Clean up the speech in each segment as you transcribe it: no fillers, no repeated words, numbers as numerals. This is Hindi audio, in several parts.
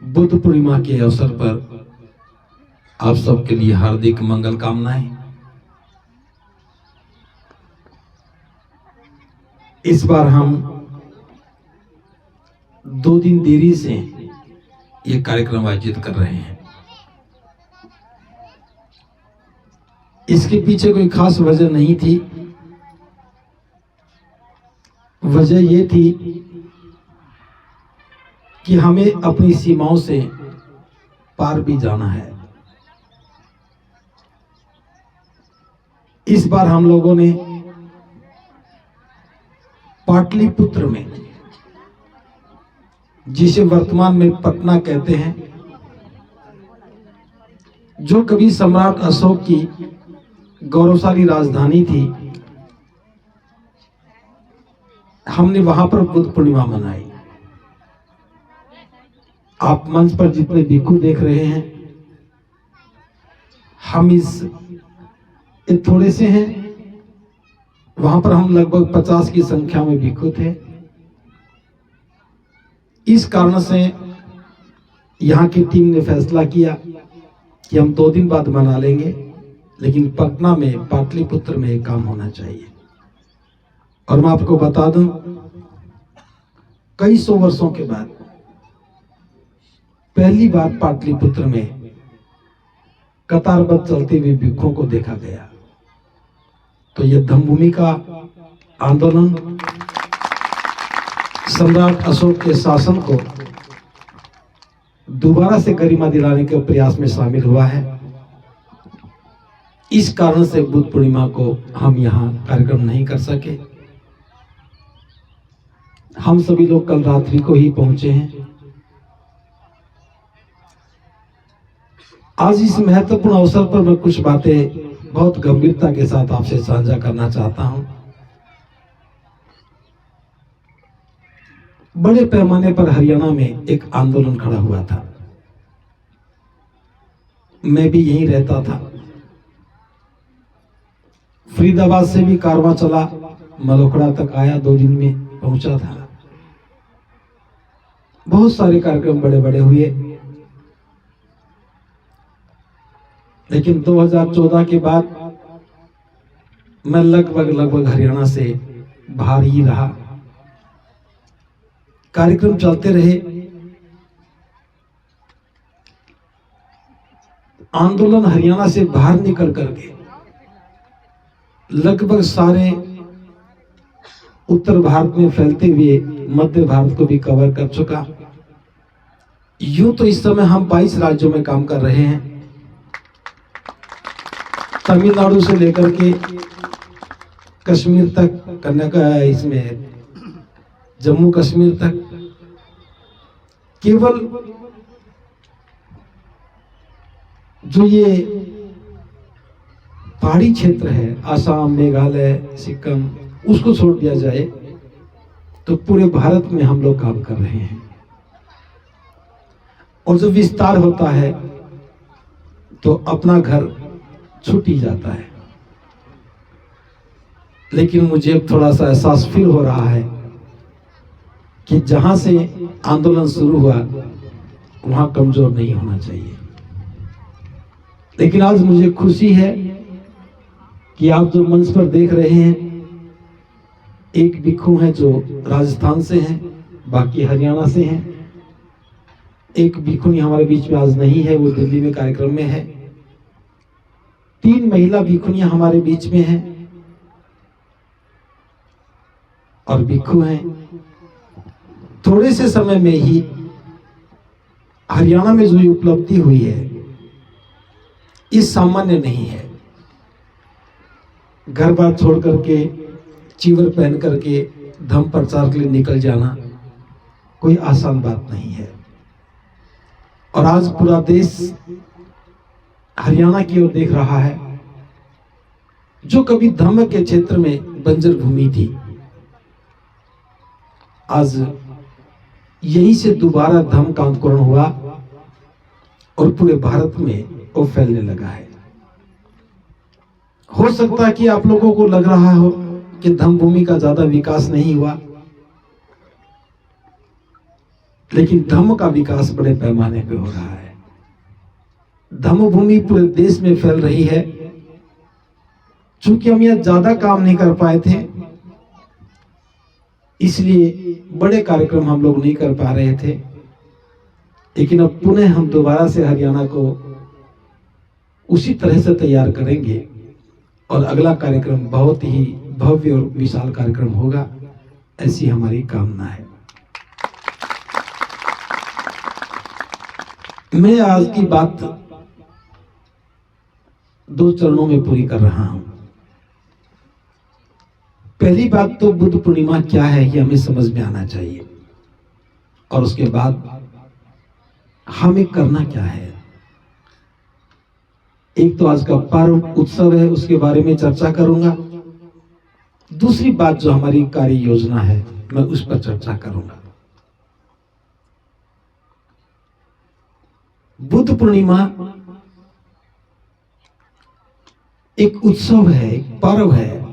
बुद्ध पूर्णिमा के अवसर पर आप सबके लिए हार्दिक मंगल कामनाएं। इस बार हम 2 दिन देरी से ये कार्यक्रम आयोजित कर रहे हैं। इसके पीछे कोई खास वजह नहीं थी। वजह ये थी कि हमें अपनी सीमाओं से पार भी जाना है। इस बार हम लोगों ने पाटलिपुत्र में, जिसे वर्तमान में पटना कहते हैं, जो कभी सम्राट अशोक की गौरवशाली राजधानी थी, हमने वहां पर बुद्ध पूर्णिमा मनाई। आप मंच पर जितने भिक्षु देख रहे हैं, हम इस थोड़े से हैं। वहां पर हम लगभग 50 की संख्या में भिक्षु थे। इस कारण से यहाँ की टीम ने फैसला किया कि हम 2 दिन बाद मना लेंगे, लेकिन पटना में पाटलिपुत्र में एक काम होना चाहिए। और मैं आपको बता दूं, कई 100 वर्षों के बाद पहली बार पाटलिपुत्र में कतारबद्ध चलते हुए भिक्षुओं को देखा गया। तो यह धम्मभूमि का आंदोलन सम्राट अशोक के शासन को दोबारा से गरिमा दिलाने के प्रयास में शामिल हुआ है। इस कारण से बुद्ध पूर्णिमा को हम यहाँ कार्यक्रम नहीं कर सके। हम सभी लोग कल रात्रि को ही पहुंचे हैं। आज इस महत्वपूर्ण अवसर पर मैं कुछ बातें बहुत गंभीरता के साथ आपसे साझा करना चाहता हूं। बड़े पैमाने पर हरियाणा में एक आंदोलन खड़ा हुआ था। मैं भी यहीं रहता था। फरीदाबाद से भी कारवां चला, मलोखड़ा तक आया, 2 दिन में पहुंचा था। बहुत सारे कार्यक्रम बड़े बड़े हुए, लेकिन 2014 के बाद मैं लगभग हरियाणा से बाहर ही रहा। कार्यक्रम चलते रहे। आंदोलन हरियाणा से बाहर निकल करके लगभग सारे उत्तर भारत में फैलते हुए मध्य भारत को भी कवर कर चुका। यूं तो इस समय हम 22 राज्यों में काम कर रहे हैं। तमिलनाडु से लेकर के कश्मीर तक, कन्याकुमारी, इसमें जम्मू कश्मीर तक, केवल जो ये पहाड़ी क्षेत्र है, आसाम, मेघालय, सिक्किम, उसको छोड़ दिया जाए तो पूरे भारत में हम लोग काम कर रहे हैं। और जब विस्तार होता है तो अपना घर छूट ही जाता है। लेकिन मुझे अब थोड़ा सा एहसास फील हो रहा है कि जहां से आंदोलन शुरू हुआ वहां कमजोर नहीं होना चाहिए। लेकिन आज मुझे खुशी है कि आप जो मंच पर देख रहे हैं, एक भिक्षु हैं जो राजस्थान से हैं, बाकी हरियाणा से हैं। एक भिक्षुनी हमारे बीच में आज नहीं है, वो दिल्ली में कार्यक्रम में है। 3 महिला भिक्षुनियां हमारे बीच में हैं और भिक्षु हैं। थोड़े से समय में ही हरियाणा में जो उपलब्धि हुई है, इस सामान्य नहीं है। घर बार छोड़ करके, चीवर पहन करके धम्म प्रचार के लिए निकल जाना कोई आसान बात नहीं है। और आज पूरा देश हरियाणा की ओर देख रहा है। जो कभी धम्म के क्षेत्र में बंजर भूमि थी, आज यहीं से दोबारा धम्म का अंकुरण हुआ और पूरे भारत में वो फैलने लगा है। हो सकता है कि आप लोगों को लग रहा हो कि धम्म भूमि का ज्यादा विकास नहीं हुआ। लेकिन धम्म का विकास बड़े पैमाने पे हो रहा है। धम्म भूमि पूरे देश में फैल रही है। चूंकि हम यह ज्यादा काम नहीं कर पाए थे, इसलिए बड़े कार्यक्रम हम लोग नहीं कर पा रहे थे, लेकिन अब पुनः हम दोबारा से हरियाणा को उसी तरह से तैयार करेंगे और अगला कार्यक्रम बहुत ही भव्य और विशाल कार्यक्रम होगा, ऐसी हमारी कामना है। मैं आज की बात 2 चरणों में पूरी कर रहा हूं। पहली बात तो बुद्ध पूर्णिमा क्या है ये हमें समझ में आना चाहिए, और उसके बाद हमें करना क्या है। एक तो आज का पर्व उत्सव है, उसके बारे में चर्चा करूंगा। दूसरी बात जो हमारी कार्य योजना है, मैं उस पर चर्चा करूंगा। बुद्ध पूर्णिमा एक उत्सव है, एक पर्व है,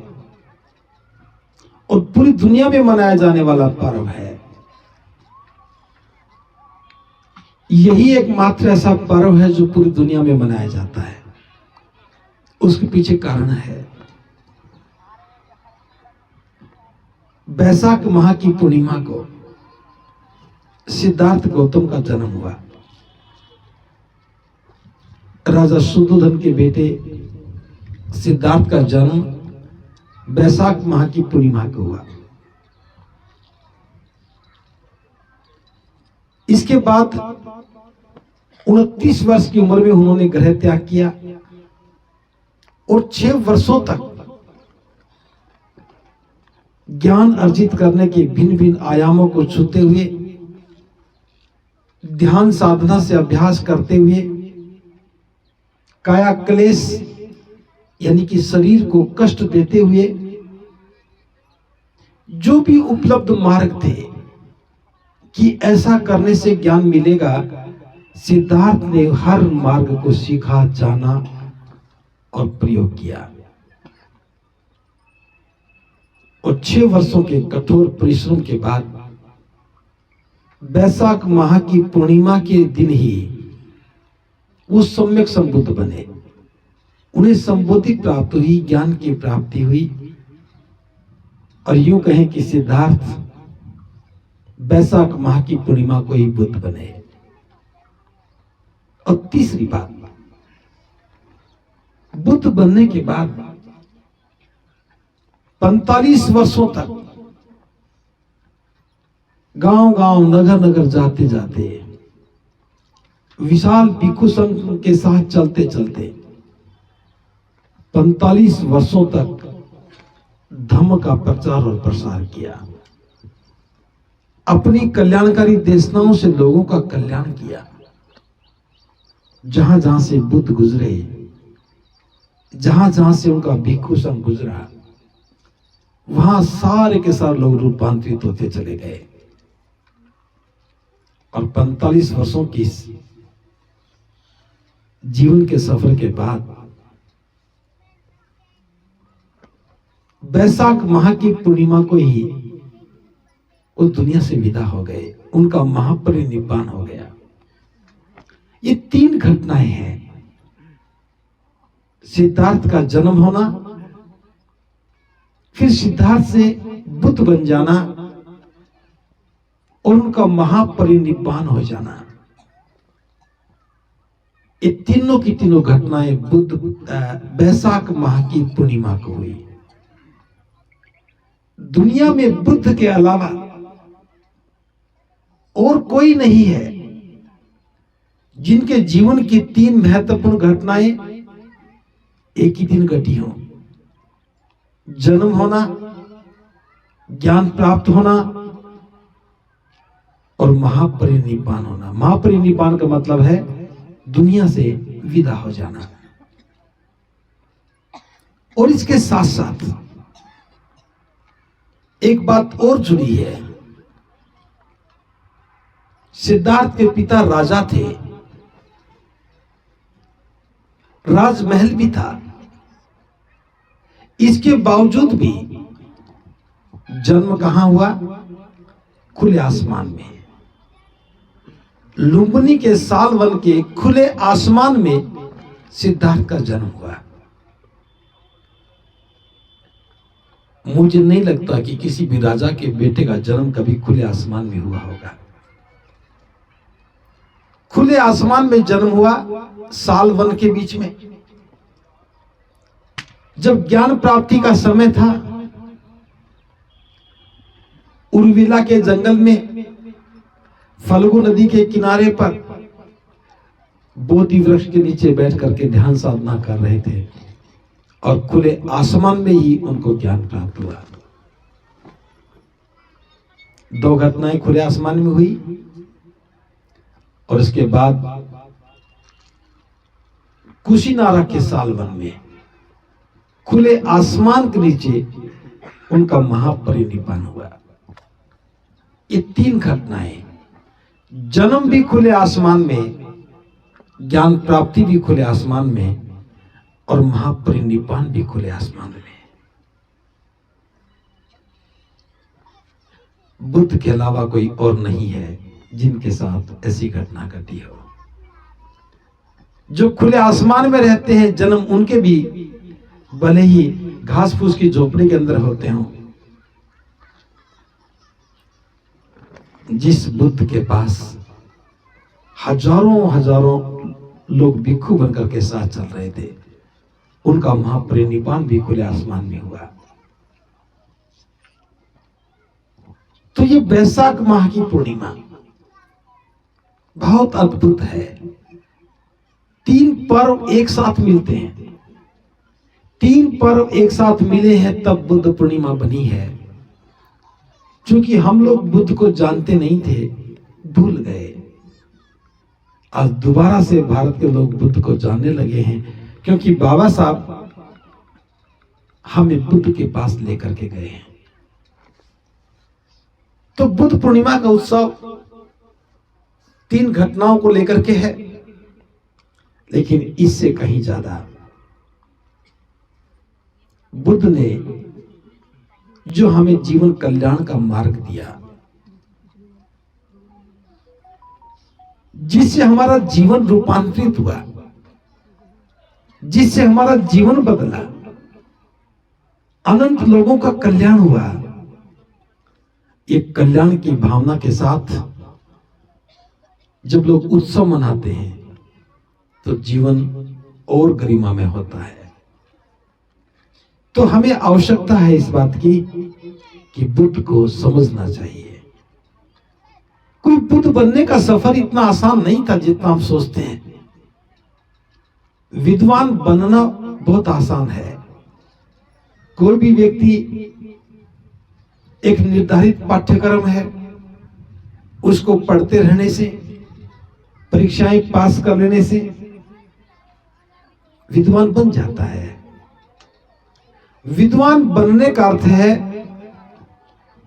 और पूरी दुनिया में मनाया जाने वाला पर्व है। यही एकमात्र ऐसा पर्व है जो पूरी दुनिया में मनाया जाता है। उसके पीछे कारण है। बैसाख माह की पूर्णिमा को सिद्धार्थ गौतम का जन्म हुआ। राजा शुद्धोधन के बेटे सिद्धार्थ का जन्म बैसाख माह की पूर्णिमा को हुआ। इसके बाद 29 वर्ष की उम्र में उन्होंने गृह त्याग किया और 6 वर्षों तक ज्ञान अर्जित करने के भिन्न भिन्न आयामों को छूते हुए, ध्यान साधना से अभ्यास करते हुए, काया क्लेश यानी कि शरीर को कष्ट देते हुए जो भी उपलब्ध मार्ग थे कि ऐसा करने से ज्ञान मिलेगा, सिद्धार्थ ने हर मार्ग को सीखा, जाना और प्रयोग किया। और 6 वर्षों के कठोर परिश्रम के बाद बैसाख माह की पूर्णिमा के दिन ही वो सम्यक संबुद्ध बने। उन्हें संबोधि प्राप्त हुई, ज्ञान की प्राप्ति हुई, और यूं कहें कि सिद्धार्थ बैसाख माह की पूर्णिमा को ही बुद्ध बने। और तीसरी बात, बुद्ध बनने के बाद 45 वर्षों तक गांव-गांव, नगर-नगर जाते जाते, विशाल भिक्षु संघ के साथ चलते चलते 45 वर्षों तक धम्म का प्रचार और प्रसार किया। अपनी कल्याणकारी देशनाओं से लोगों का कल्याण किया। जहां जहां से बुद्ध गुजरे, जहां जहां से उनका भिक्षु संघ गुजरा, वहां सारे के सारे लोग रूपांतरित होते चले गए। और 45 वर्षों की जीवन के सफर के बाद बैसाख माह की पूर्णिमा को ही उस दुनिया से विदा हो गए। उनका महापरिनिर्वाण हो गया। ये 3 घटनाएं हैं। सिद्धार्थ का जन्म होना, फिर सिद्धार्थ से बुद्ध बन जाना और उनका महापरिनिर्वाण हो जाना। ये तीनों की तीनों घटनाएं बुद्ध बैसाख माह की पूर्णिमा को हुई। दुनिया में बुद्ध के अलावा और कोई नहीं है जिनके जीवन की 3 महत्वपूर्ण घटनाएं एक ही दिन घटी हो। जन्म होना, ज्ञान प्राप्त होना और महापरिनिर्वाण होना। महापरिनिर्वाण का मतलब है दुनिया से विदा हो जाना। और इसके साथ साथ एक बात और जुड़ी है। सिद्धार्थ के पिता राजा थे, राजमहल भी था। इसके बावजूद भी जन्म कहां हुआ? खुले आसमान में। लुम्बिनी के सालवन के खुले आसमान में सिद्धार्थ का जन्म हुआ। मुझे नहीं लगता कि किसी भी राजा के बेटे का जन्म कभी खुले आसमान में हुआ होगा। खुले आसमान में जन्म हुआ, साल वन के बीच में। जब ज्ञान प्राप्ति का समय था, उर्विला के जंगल में फल्गु नदी के किनारे पर बोधि वृक्ष के नीचे बैठ करके ध्यान साधना कर रहे थे और खुले आसमान में ही उनको ज्ञान प्राप्त हुआ। दो घटनाएं खुले आसमान में हुई और इसके बाद कुशीनारा के सालवन में खुले आसमान के नीचे उनका महापरिनिर्वाण हुआ। ये तीन घटनाएं, जन्म भी खुले आसमान में, ज्ञान प्राप्ति भी खुले आसमान में और महापरिनिर्वाण भी खुले आसमान में। बुद्ध के अलावा कोई और नहीं है जिनके साथ ऐसी घटना घटी हो। जो खुले आसमान में रहते हैं, जन्म उनके भी भले ही घास फूस की झोपड़ी के अंदर होते हों, जिस बुद्ध के पास हजारों हजारों लोग भिक्षु बनकर के साथ चल रहे थे, उनका महापरिनिर्वाण भी खुले आसमान में हुआ। तो ये वैशाख माह की पूर्णिमा बहुत अद्भुत है। तीन पर्व एक साथ मिलते हैं, तीन पर्व एक साथ मिले हैं तब बुद्ध पूर्णिमा बनी है। क्योंकि हम लोग बुद्ध को जानते नहीं थे, भूल गए। आज दोबारा से भारत के लोग बुद्ध को जानने लगे हैं, क्योंकि बाबा साहब हमें बुद्ध के पास लेकर के गए हैं। तो बुद्ध पूर्णिमा का उत्सव तीन घटनाओं को लेकर के है, लेकिन इससे कहीं ज्यादा बुद्ध ने जो हमें जीवन कल्याण का मार्ग दिया, जिससे हमारा जीवन रूपांतरित हुआ, जिससे हमारा जीवन बदला, अनंत लोगों का कल्याण हुआ। एक कल्याण की भावना के साथ जब लोग उत्सव मनाते हैं तो जीवन और गरिमा में होता है। तो हमें आवश्यकता है इस बात की कि बुद्ध को समझना चाहिए। कोई बुद्ध बनने का सफर इतना आसान नहीं था जितना हम सोचते हैं। विद्वान बनना बहुत आसान है। कोई भी व्यक्ति एक निर्धारित पाठ्यक्रम है, उसको पढ़ते रहने से, परीक्षाएं पास कर लेने से विद्वान बन जाता है। विद्वान बनने का अर्थ है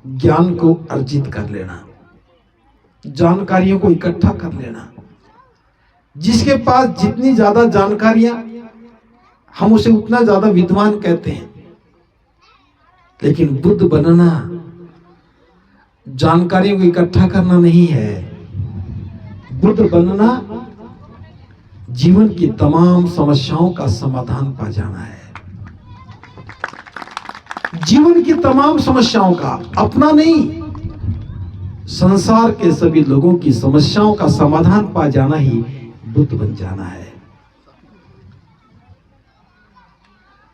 ज्ञान को अर्जित कर लेना, जानकारियों को इकट्ठा कर लेना। जिसके पास जितनी ज्यादा जानकारियां, हम उसे उतना ज्यादा विद्वान कहते हैं। लेकिन बुद्ध बनना जानकारियों को इकट्ठा करना नहीं है। बुद्ध बनना जीवन की तमाम समस्याओं का समाधान पा जाना है। जीवन की तमाम समस्याओं का, अपना नहीं, संसार के सभी लोगों की समस्याओं का समाधान पा जाना ही बुद्ध बन जाना है।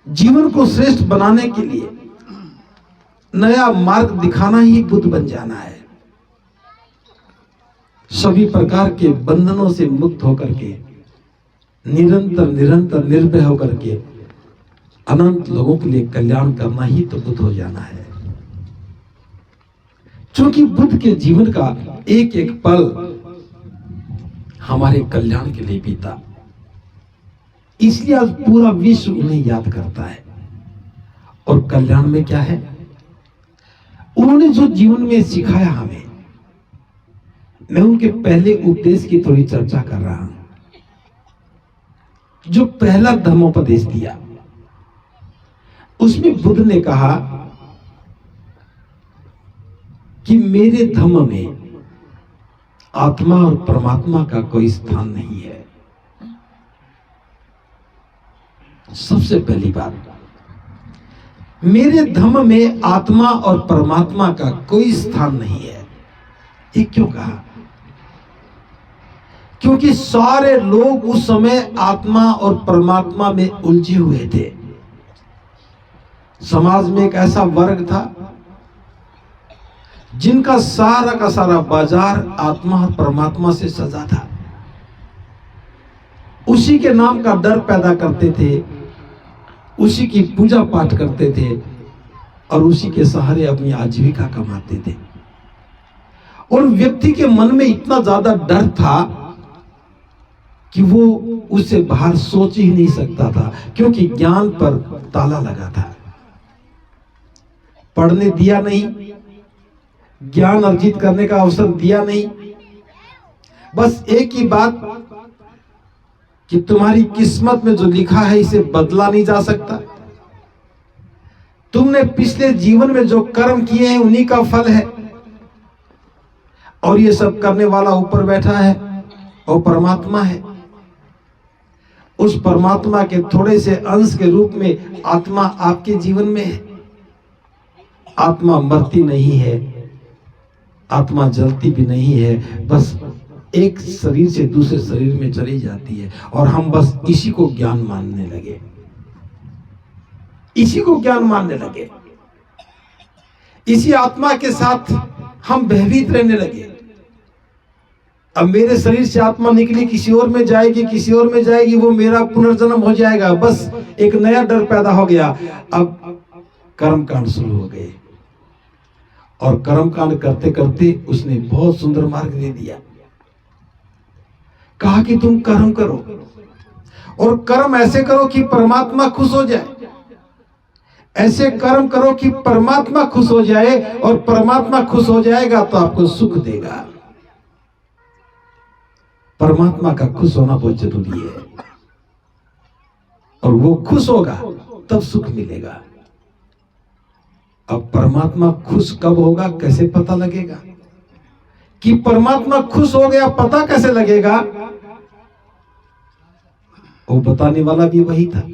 जीवन को श्रेष्ठ बनाने के लिए नया मार्ग दिखाना ही बुद्ध बन जाना है। सभी प्रकार के बंधनों से मुक्त होकर के निरंतर निरंतर निर्भय होकर के अनंत लोगों के लिए कल्याण करना ही तो बुद्ध हो जाना है। क्योंकि बुद्ध के जीवन का एक एक पल हमारे कल्याण के लिए बीता, इसलिए आज पूरा विश्व उन्हें याद करता है। और कल्याण में क्या है, उन्होंने जो जीवन में सिखाया हमें, मैं उनके पहले उपदेश की थोड़ी चर्चा कर रहा हूं। जो पहला धर्मोपदेश दिया, उसमें बुद्ध ने कहा कि मेरे धम्म में आत्मा और परमात्मा का कोई स्थान नहीं है। सबसे पहली बात, मेरे धम्म में आत्मा और परमात्मा का कोई स्थान नहीं है। ये क्यों कहा? क्योंकि सारे लोग उस समय आत्मा और परमात्मा में उलझे हुए थे। समाज में एक ऐसा वर्ग था जिनका सारा का सारा बाजार आत्मा और परमात्मा से सजा था। उसी के नाम का डर पैदा करते थे, उसी की पूजा पाठ करते थे और उसी के सहारे अपनी आजीविका कमाते थे। और व्यक्ति के मन में इतना ज्यादा डर था कि वो उससे बाहर सोच ही नहीं सकता था, क्योंकि ज्ञान पर ताला लगा था। पढ़ने दिया नहीं, ज्ञान अर्जित करने का अवसर दिया नहीं। बस एक ही बात कि तुम्हारी किस्मत में जो लिखा है इसे बदला नहीं जा सकता। तुमने पिछले जीवन में जो कर्म किए हैं उन्हीं का फल है, और ये सब करने वाला ऊपर बैठा है और परमात्मा है। उस परमात्मा के थोड़े से अंश के रूप में आत्मा आपके जीवन में है। आत्मा मरती नहीं है, आत्मा जलती भी नहीं है, बस एक शरीर से दूसरे शरीर में चली जाती है। और हम बस इसी को ज्ञान मानने लगे, इसी को ज्ञान मानने लगे। इसी आत्मा के साथ हम भयभीत रहने लगे। अब मेरे शरीर से आत्मा निकली, किसी और में जाएगी, किसी और में जाएगी, वो मेरा पुनर्जन्म हो जाएगा। बस एक नया डर पैदा हो गया। अब कर्म कांड शुरू हो गए, और कर्म कांड करते करते उसने बहुत सुंदर मार्ग दे दिया। कहा कि तुम कर्म करो, और कर्म ऐसे करो कि परमात्मा खुश हो जाए। ऐसे कर्म करो कि परमात्मा खुश हो जाए, और परमात्मा खुश हो जाएगा तो आपको सुख देगा। परमात्मा का खुश होना बहुत जरूरी है, और वो खुश होगा तब सुख मिलेगा। अब परमात्मा खुश कब होगा, कैसे पता लगेगा? कि परमात्मा खुश हो गया पता कैसे लगेगा? वो बताने वाला भी वही था।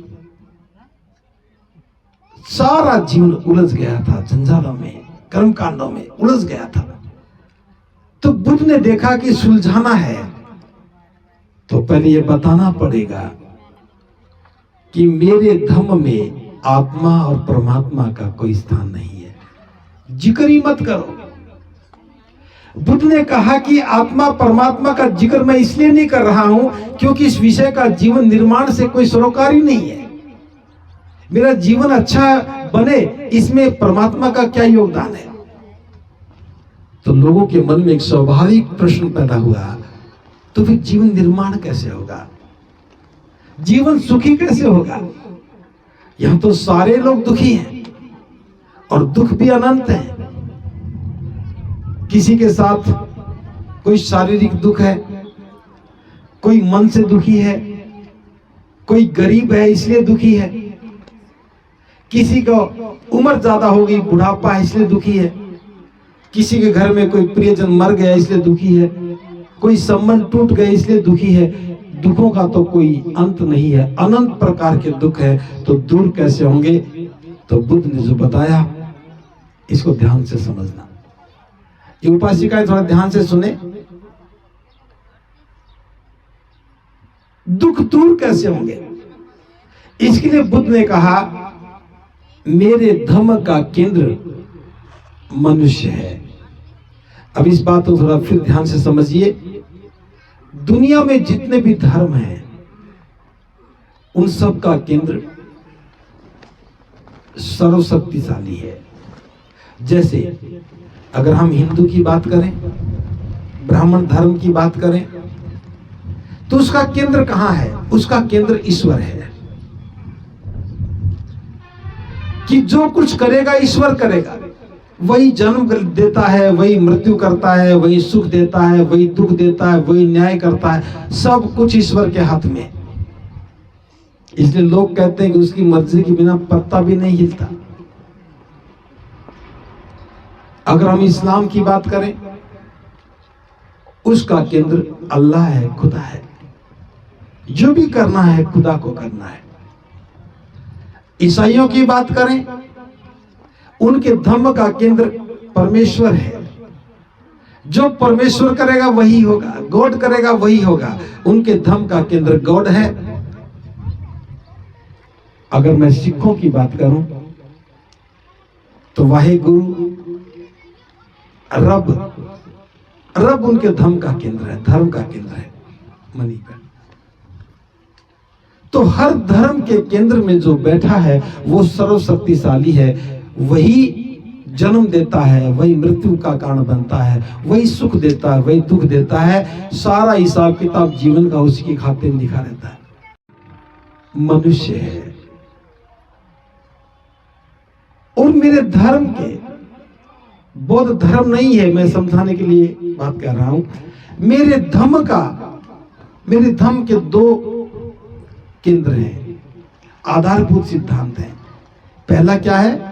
सारा जीवन उलझ गया था जंजालों में, कर्म कांडों में उलझ गया था। तो बुद्ध ने देखा कि सुलझाना है तो पहले ये बताना पड़ेगा कि मेरे धम्म में आत्मा और परमात्मा का कोई स्थान नहीं है। जिक्र ही मत करो। बुद्ध ने कहा कि आत्मा परमात्मा का जिक्र मैं इसलिए नहीं कर रहा हूं क्योंकि इस विषय का जीवन निर्माण से कोई सरोकारी नहीं है। मेरा जीवन अच्छा बने, इसमें परमात्मा का क्या योगदान है? तो लोगों के मन में एक स्वाभाविक प्रश्न पैदा हुआ, तो फिर जीवन निर्माण कैसे होगा? जीवन सुखी कैसे होगा? यहां तो सारे लोग दुखी हैं, और दुख भी अनंत है। किसी के साथ कोई शारीरिक दुख है, कोई मन से दुखी है, कोई गरीब है इसलिए दुखी है, किसी को उम्र ज्यादा हो गई, बुढ़ापा है इसलिए दुखी है, किसी के घर में कोई प्रियजन मर गया इसलिए दुखी है, कोई संबंध टूट गए इसलिए दुखी है। दुखों का तो कोई अंत नहीं है, अनंत प्रकार के दुख है। तो दूर कैसे होंगे? तो बुद्ध ने जो बताया इसको ध्यान से समझना। ये उपासिकाएं थोड़ा ध्यान से सुने। दुख दूर कैसे होंगे? इसके लिए बुद्ध ने कहा मेरे धम्म का केंद्र मनुष्य है। अब इस बात को थोड़ा फिर ध्यान से समझिए। दुनिया में जितने भी धर्म हैं उन सब का केंद्र सर्वशक्तिशाली है। जैसे अगर हम हिंदू की बात करें, ब्राह्मण धर्म की बात करें, तो उसका केंद्र कहां है? उसका केंद्र ईश्वर है। कि जो कुछ करेगा ईश्वर करेगा। वही जन्म देता है, वही मृत्यु करता है, वही सुख देता है, वही दुख देता है, वही न्याय करता है। सब कुछ ईश्वर के हाथ में। इसलिए लोग कहते हैं कि उसकी मर्जी के बिना पत्ता भी नहीं हिलता। अगर हम इस्लाम की बात करें, उसका केंद्र अल्लाह है, खुदा है। जो भी करना है खुदा को करना है। ईसाइयों की बात करें, उनके धर्म का केंद्र परमेश्वर है। जो परमेश्वर करेगा वही होगा, गॉड करेगा वही होगा। उनके धर्म का केंद्र गॉड है। अगर मैं सिखों की बात करूं तो वाहे गुरु रब उनके धर्म का केंद्र है, धर्म का केंद्र है, मनी का। तो हर धर्म के केंद्र में जो बैठा है वो सर्वशक्तिशाली है। वही जन्म देता है, वही मृत्यु का कारण बनता है, वही सुख देता है, वही दुख देता है। सारा हिसाब किताब जीवन का उसी के खाते में लिखा रहता है। मनुष्य है। और मेरे धर्म के, बौद्ध धर्म नहीं है, मैं समझाने के लिए बात कर रहा हूं। मेरे धर्म के दो केंद्र हैं, आधारभूत सिद्धांत हैं। पहला क्या है?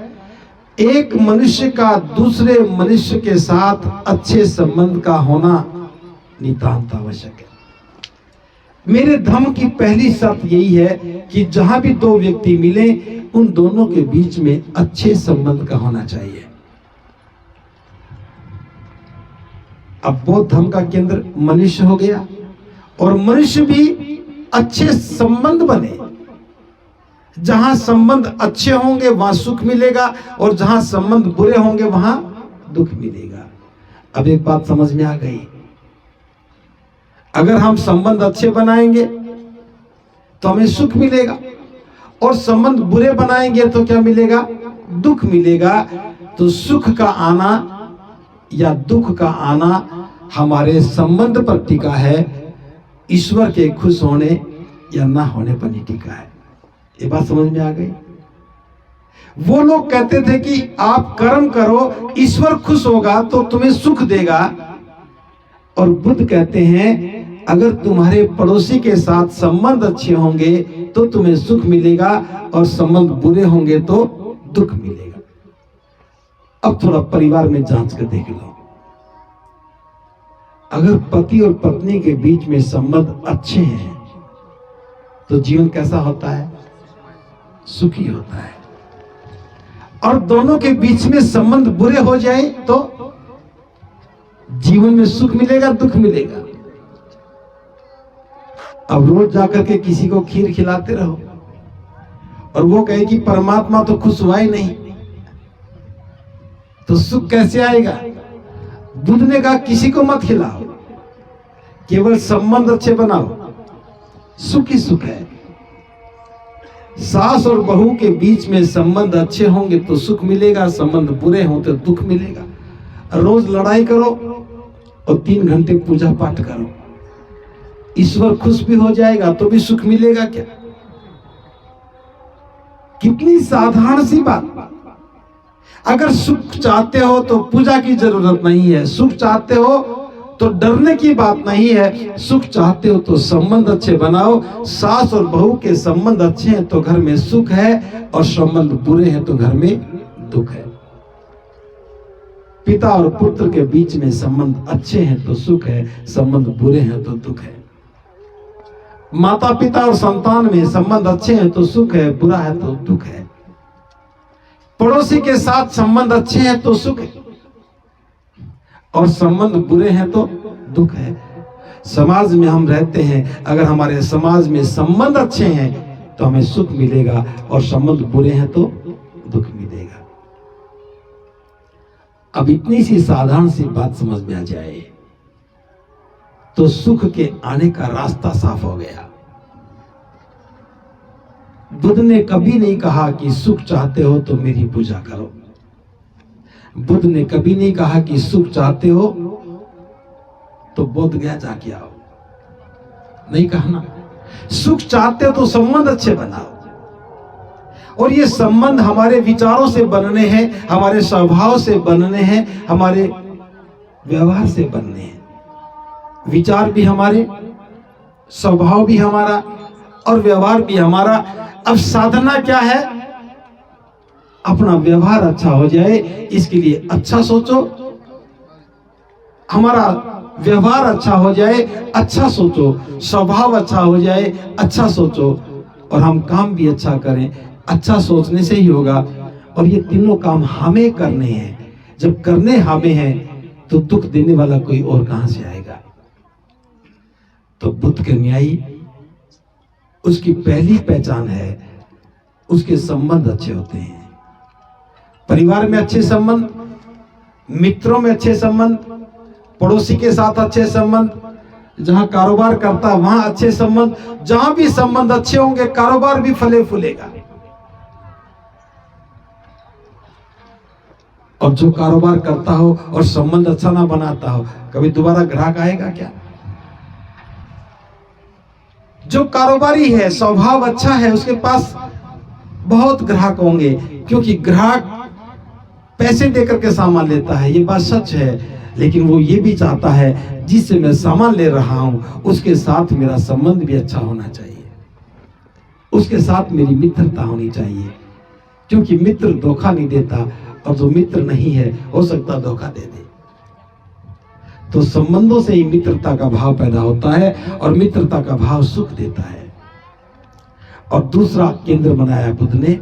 एक मनुष्य का दूसरे मनुष्य के साथ अच्छे संबंध का होना नितांत आवश्यक है। मेरे धर्म की पहली शर्त यही है कि जहां भी दो व्यक्ति मिले उन दोनों के बीच में अच्छे संबंध का होना चाहिए। अब बौद्ध धर्म का केंद्र मनुष्य हो गया और मनुष्य भी अच्छे संबंध बने। जहां संबंध अच्छे होंगे वहां सुख मिलेगा और जहां संबंध बुरे होंगे वहां दुख मिलेगा। अब एक बात समझ में आ गई, अगर हम संबंध अच्छे बनाएंगे तो हमें सुख मिलेगा और संबंध बुरे बनाएंगे तो क्या मिलेगा? दुख मिलेगा। तो सुख का आना या दुख का आना हमारे संबंध पर टिका है, ईश्वर के खुश होने या ना होने पर नहीं टिका है। ये बात समझ में आ गई? वो लोग कहते थे कि आप कर्म करो, ईश्वर खुश होगा तो तुम्हें सुख देगा। और बुद्ध कहते हैं अगर तुम्हारे पड़ोसी के साथ संबंध अच्छे होंगे तो तुम्हें सुख मिलेगा और संबंध बुरे होंगे तो दुख मिलेगा। अब थोड़ा परिवार में जांच कर देख लो। अगर पति और पत्नी के बीच में संबंध अच्छे हैं तो जीवन कैसा होता है? सुखी होता है। और दोनों के बीच में संबंध बुरे हो जाए तो जीवन में सुख मिलेगा, दुख मिलेगा। अब रोज जाकर के किसी को खीर खिलाते रहो और वो कहे कि परमात्मा तो खुश हुआ ही नहीं, तो सुख कैसे आएगा? बुद्ध ने कहा किसी को मत खिलाओ, केवल संबंध अच्छे बनाओ, सुख ही सुख है। सास और बहू के बीच में संबंध अच्छे होंगे तो सुख मिलेगा, संबंध बुरे हो तो दुख मिलेगा। रोज लड़ाई करो और 3 घंटे पूजा पाठ करो, ईश्वर खुश भी हो जाएगा तो भी सुख मिलेगा क्या? कितनी साधारण सी बात। अगर सुख चाहते हो तो पूजा की जरूरत नहीं है, सुख चाहते हो तो डरने की बात नहीं है, सुख चाहते हो तो संबंध अच्छे बनाओ। सास और बहू के संबंध अच्छे हैं तो घर में सुख है और संबंध बुरे हैं तो घर में दुख है। पिता और पुत्र के बीच में संबंध अच्छे हैं तो सुख है, संबंध बुरे हैं तो दुख है। माता पिता और संतान में संबंध अच्छे हैं तो सुख है, बुरा है तो दुख है। पड़ोसी के साथ संबंध अच्छे हैं तो सुख है और संबंध बुरे हैं तो दुख है। समाज में हम रहते हैं, अगर हमारे समाज में संबंध अच्छे हैं तो हमें सुख मिलेगा और संबंध बुरे हैं तो दुख मिलेगा। अब इतनी सी साधारण सी बात समझ में आ जाए तो सुख के आने का रास्ता साफ हो गया। बुद्ध ने कभी नहीं कहा कि सुख चाहते हो तो मेरी पूजा करो। बुद्ध ने कभी नहीं कहा कि सुख चाहते हो तो बोध गया जाके आओ, नहीं कहा ना। सुख चाहते हो तो संबंध अच्छे बनाओ और ये संबंध हमारे विचारों से बनने हैं, हमारे स्वभाव से बनने हैं, हमारे व्यवहार से बनने हैं। विचार भी हमारे, स्वभाव भी हमारा और व्यवहार भी हमारा। अब साधना क्या है? अपना व्यवहार अच्छा हो जाए, इसके लिए अच्छा सोचो। हमारा व्यवहार अच्छा हो जाए, अच्छा सोचो, स्वभाव अच्छा हो जाए, अच्छा सोचो, और हम काम भी अच्छा करें, अच्छा सोचने से ही होगा। और ये तीनों काम हमें करने हैं। जब करने हमें हैं तो दुख देने वाला कोई और कहां से आएगा। तो बुद्ध के न्यायी, उसकी पहली पहचान है उसके संबंध अच्छे होते हैं। परिवार में अच्छे संबंध, मित्रों में अच्छे संबंध, पड़ोसी के साथ अच्छे संबंध, जहां कारोबार करता है वहां अच्छे संबंध। जहां भी संबंध अच्छे होंगे कारोबार भी फले फूलेगा। और जो कारोबार करता हो और संबंध अच्छा ना बनाता हो, कभी दोबारा ग्राहक आएगा क्या? जो कारोबारी है, स्वभाव अच्छा है, उसके पास बहुत ग्राहक होंगे, क्योंकि ग्राहक पैसे देकर के सामान लेता है, ये बात सच है। लेकिन वो ये भी चाहता है जिससे मैं सामान ले रहा हूं उसके साथ मेरा संबंध भी अच्छा होना चाहिए, उसके साथ मेरी मित्रता होनी चाहिए, क्योंकि मित्र धोखा नहीं देता, और जो मित्र नहीं है हो सकता धोखा दे दे। तो संबंधों से ही मित्रता का भाव पैदा होता है, और मित्रता का भाव सुख देता है। और दूसरा केंद्र बनाया बुद्ध ने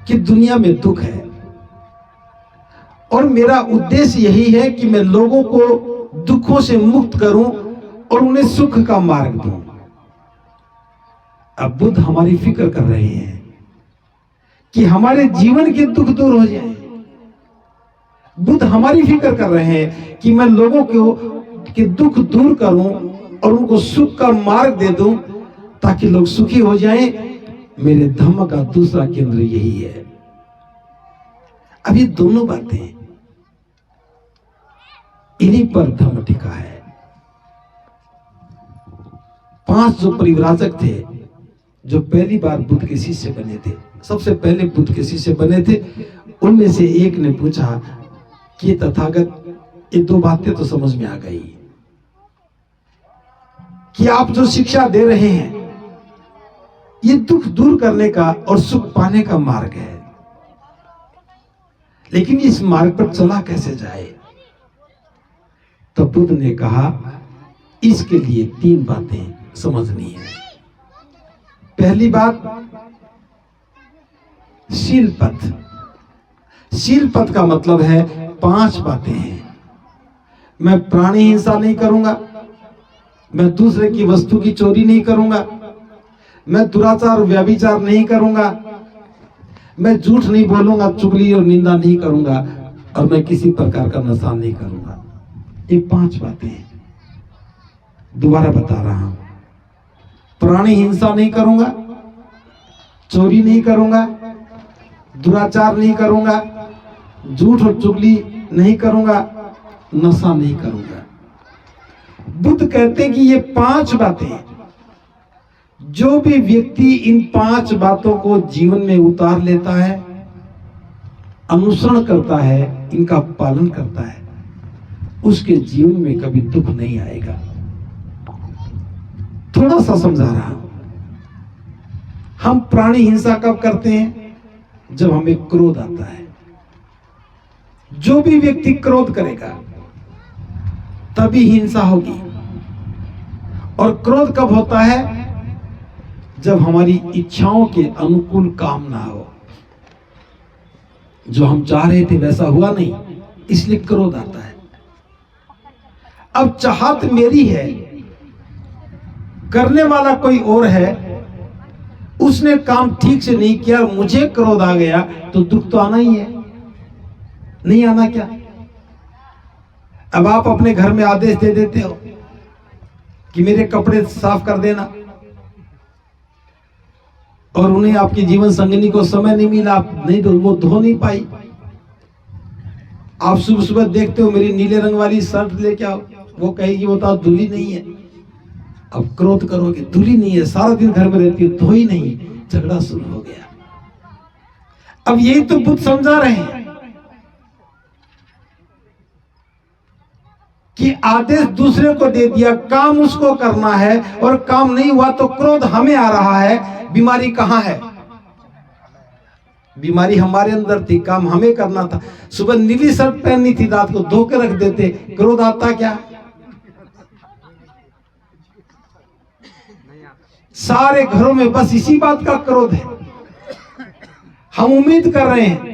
कि दुनिया में दुख है, और मेरा उद्देश्य यही है कि मैं लोगों को दुखों से मुक्त करूं और उन्हें सुख का मार्ग दूं। अब बुद्ध हमारी फिक्र कर रहे हैं कि हमारे जीवन के दुख दूर हो जाएं। बुद्ध हमारी फिक्र कर रहे हैं कि मैं लोगों के दुख दूर करूं और उनको सुख का मार्ग दे दूं, ताकि लोग सुखी हो जाएं। मेरे धम्म का दूसरा केंद्र यही है। अब ये दोनों बातें, इन्हीं पर धम्म टिका है। 5 जो परिव्राजक थे, जो पहली बार बुद्ध के शिष्य बने थे, सबसे पहले बुद्ध के शिष्य बने थे, उनमें से एक ने पूछा कि तथागत, ये 2 बातें तो समझ में आ गई कि आप जो शिक्षा दे रहे हैं ये दुख दूर करने का और सुख पाने का मार्ग है, लेकिन इस मार्ग पर चला कैसे जाए? तो बुद्ध ने कहा, इसके लिए 3 बातें समझनी है। पहली बात, शील पथ। शील पथ का मतलब है 5 बातें हैं। मैं प्राणी हिंसा नहीं करूंगा, मैं दूसरे की वस्तु की चोरी नहीं करूंगा, मैं दुराचार व्यभिचार नहीं करूंगा, मैं झूठ नहीं बोलूंगा, चुगली और निंदा नहीं करूंगा, और मैं किसी प्रकार का नशा नहीं करूंगा। ये 5 बातें हैं। दोबारा बता रहा हूं, प्राणी हिंसा नहीं करूंगा, चोरी नहीं करूंगा, दुराचार नहीं करूंगा, झूठ और चुगली नहीं करूंगा, नशा नहीं करूंगा। बुद्ध कहते हैं कि ये 5 बातें, जो भी व्यक्ति इन 5 बातों को जीवन में उतार लेता है, अनुसरण करता है, इनका पालन करता है, उसके जीवन में कभी दुख नहीं आएगा। थोड़ा सा समझा रहा हूं। हम प्राणी हिंसा कब करते हैं? जब हमें क्रोध आता है। जो भी व्यक्ति क्रोध करेगा तभी हिंसा होगी। और क्रोध कब होता है? जब हमारी इच्छाओं के अनुकूल काम ना हो, जो हम चाह रहे थे वैसा हुआ नहीं, इसलिए क्रोध आता है। अब चाहत मेरी है, करने वाला कोई और है, उसने काम ठीक से नहीं किया, मुझे क्रोध आ गया, तो दुख तो आना ही है, नहीं आना क्या? अब आप अपने घर में आदेश दे देते हो कि मेरे कपड़े साफ कर देना, और उन्हें आपकी जीवन संगिनी को समय नहीं मिला, आप नहीं, वो धो नहीं पाई। आप सुबह सुबह देखते हो मेरी नीले रंग वाली शर्ट लेके आओ, वो कहेगी वो तो धुली नहीं है। अब क्रोध करोगे, धुली नहीं है, सारा दिन घर में रहती है, धोई नहीं, झगड़ा शुरू हो गया। अब यही तो बुद्ध समझा रहे हैं कि आदेश दूसरे को दे दिया, काम उसको करना है, और काम नहीं हुआ तो क्रोध हमें आ रहा है। बीमारी कहां है? बीमारी हमारे अंदर थी, काम हमें करना था। सुबह नीली शर्ट पहननी थी, रात को धो के रख देते, क्रोध आता क्या? सारे घरों में बस इसी बात का क्रोध है। हम उम्मीद कर रहे हैं,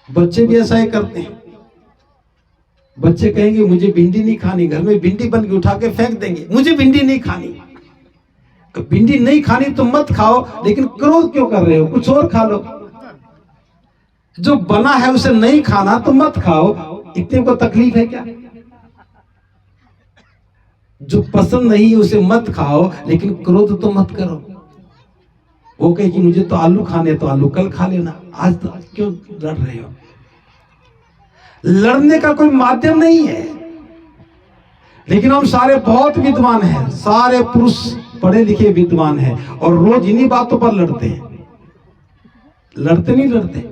बच्चे भी ऐसा ही करते हैं। बच्चे कहेंगे मुझे भिंडी नहीं खानी, घर में भिंडी बन के उठा के फेंक देंगे, मुझे भिंडी नहीं खानी। तो भिंडी नहीं खानी तो मत खाओ, लेकिन क्रोध क्यों कर रहे हो? कुछ और खा लो। जो बना है उसे नहीं खाना तो मत खाओ, इतने को तकलीफ है क्या? जो पसंद नहीं है उसे मत खाओ, लेकिन क्रोध तो मत करो। वो कहे कि मुझे तो आलू खाने, तो आलू कल खा लेना, आज तो क्यों लड़ रहे हो? लड़ने का कोई माध्यम नहीं है। लेकिन हम सारे बहुत विद्वान हैं, सारे पुरुष पढ़े लिखे विद्वान हैं, और रोज इन्हीं बातों पर लड़ते हैं। लड़ते नहीं लड़ते।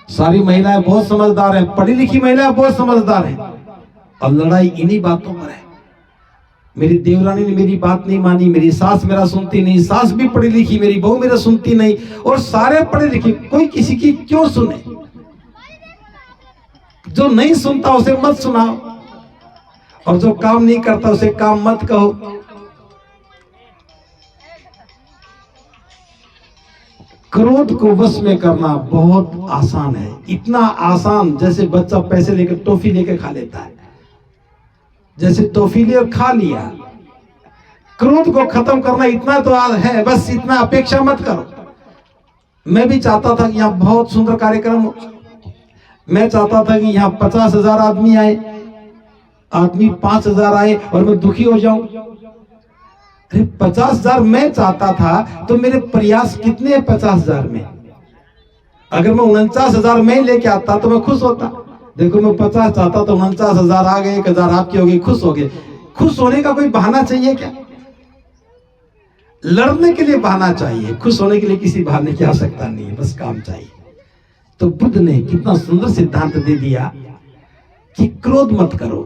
सारी महिलाएं बहुत समझदार हैं, पढ़ी लिखी महिलाएं बहुत समझदार हैं, और लड़ाई इन्हीं बातों पर है। मेरी देवरानी ने मेरी बात नहीं मानी, मेरी सास मेरा सुनती नहीं, सास भी पढ़ी लिखी, मेरी बहू मेरा सुनती नहीं, और सारे पढ़े लिखे, कोई किसी की क्यों सुने? जो नहीं सुनता उसे मत सुनाओ, और जो काम नहीं करता उसे काम मत कहो। क्रोध को वश में करना बहुत आसान है, इतना आसान जैसे बच्चा पैसे लेकर टॉफी लेकर खा लेता है। जैसे टॉफी ले और खा लिया। क्रोध को खत्म करना इतना तो है, बस इतना अपेक्षा मत करो। मैं भी चाहता था कि यहाँ बहुत सुंदर कार्यक्रम हो। मैं चाहता था कि यहाँ 50,000 आदमी आए, आदमी 5,000 आए और मैं दुखी हो जाऊं। अरे 50,000 मैं चाहता था तो मेरे प्रयास कितने हैं 50,000 में? अगर मैं 49,000 में लेके आता तो मैं खुश होता। देखो मैं 50 चाहता तो 49,000 आ गए, 1,000 आपकी हो गई, खुश हो गए। खुश होने का कोई बहाना चाहिए क्या? लड़ने के लिए बहाना चाहिए, खुश होने के लिए किसी बहाने की आवश्यकता नहीं है, बस काम चाहिए। तो बुद्ध ने कितना सुंदर सिद्धांत दे दिया कि क्रोध मत करो।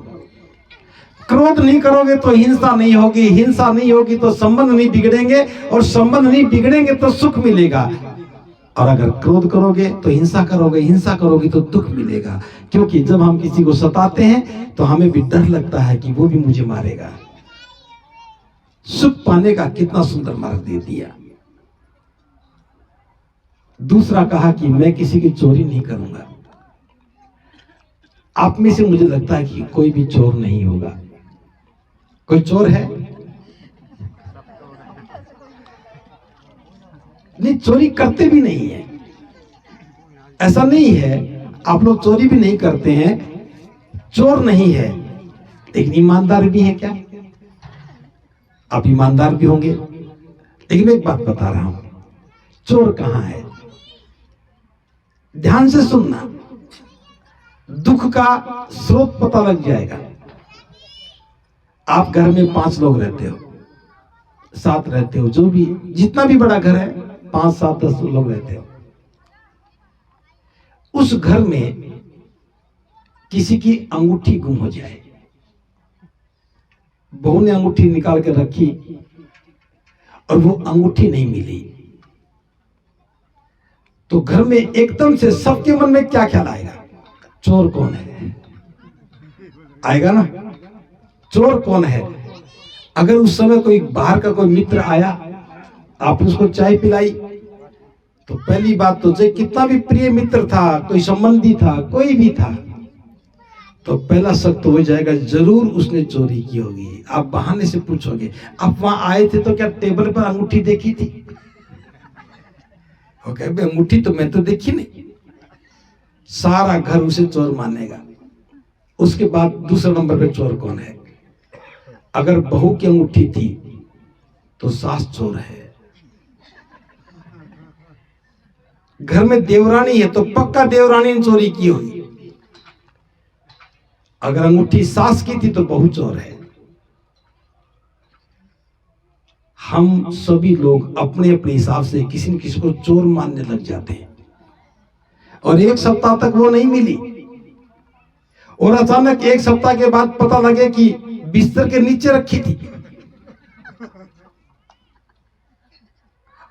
क्रोध नहीं करोगे तो हिंसा नहीं होगी, हिंसा नहीं होगी तो संबंध नहीं बिगड़ेंगे, और संबंध नहीं बिगड़ेंगे तो सुख मिलेगा। और अगर क्रोध करोगे तो हिंसा करोगे, हिंसा करोगे तो दुख मिलेगा। क्योंकि जब हम किसी को सताते हैं तो हमें भी डर लगता है कि वो भी मुझे मारेगा। सुख पाने का कितना सुंदर मार्ग दे दिया। दूसरा कहा कि मैं किसी की चोरी नहीं करूंगा। आप में से मुझे लगता है कि कोई भी चोर नहीं होगा। कोई चोर है? नहीं, चोरी करते भी नहीं है, ऐसा नहीं है। आप लोग चोरी भी नहीं करते हैं, चोर नहीं है, लेकिन ईमानदार भी है क्या? आप ईमानदार भी होंगे, लेकिन एक बात बता रहा हूं, चोर कहां है? ध्यान से सुनना, दुख का स्रोत पता लग जाएगा। आप घर में 5 लोग रहते हो, 7 रहते हो, जो भी जितना भी बड़ा घर है, 5, 7, 10 लोग रहते हो। उस घर में किसी की अंगूठी गुम हो जाए, बहू ने अंगूठी निकाल कर रखी और वो अंगूठी नहीं मिली, तो घर में एकदम से सबके मन में क्या ख्याल आएगा? चोर कौन है? आएगा ना, चोर कौन है? अगर उस समय कोई बाहर का कोई मित्र आया, आपने उसको चाय पिलाई, तो पहली बात तो चाहे कितना भी प्रिय मित्र था, कोई संबंधी था, कोई भी था, तो पहला शक तो हो जाएगा जरूर उसने चोरी की होगी। आप बहाने से पूछोगे, आप वहां आए थे तो क्या टेबल पर अंगूठी देखी थी? ओके, अंगूठी तो मैं तो देखी नहीं। सारा घर उसे चोर मानेगा। उसके बाद दूसरे नंबर पे चोर कौन है? अगर बहू की अंगूठी थी तो सास चोर है। घर में देवरानी है तो पक्का देवरानी ने चोरी की होगी। अगर अंगूठी सास की थी तो बहू चोर है। हम सभी लोग अपने अपने हिसाब से किसी न किसी को चोर मानने लग जाते हैं, और 1 सप्ताह तक वो नहीं मिली, और अचानक 1 सप्ताह के बाद पता लगे कि बिस्तर के नीचे रखी थी।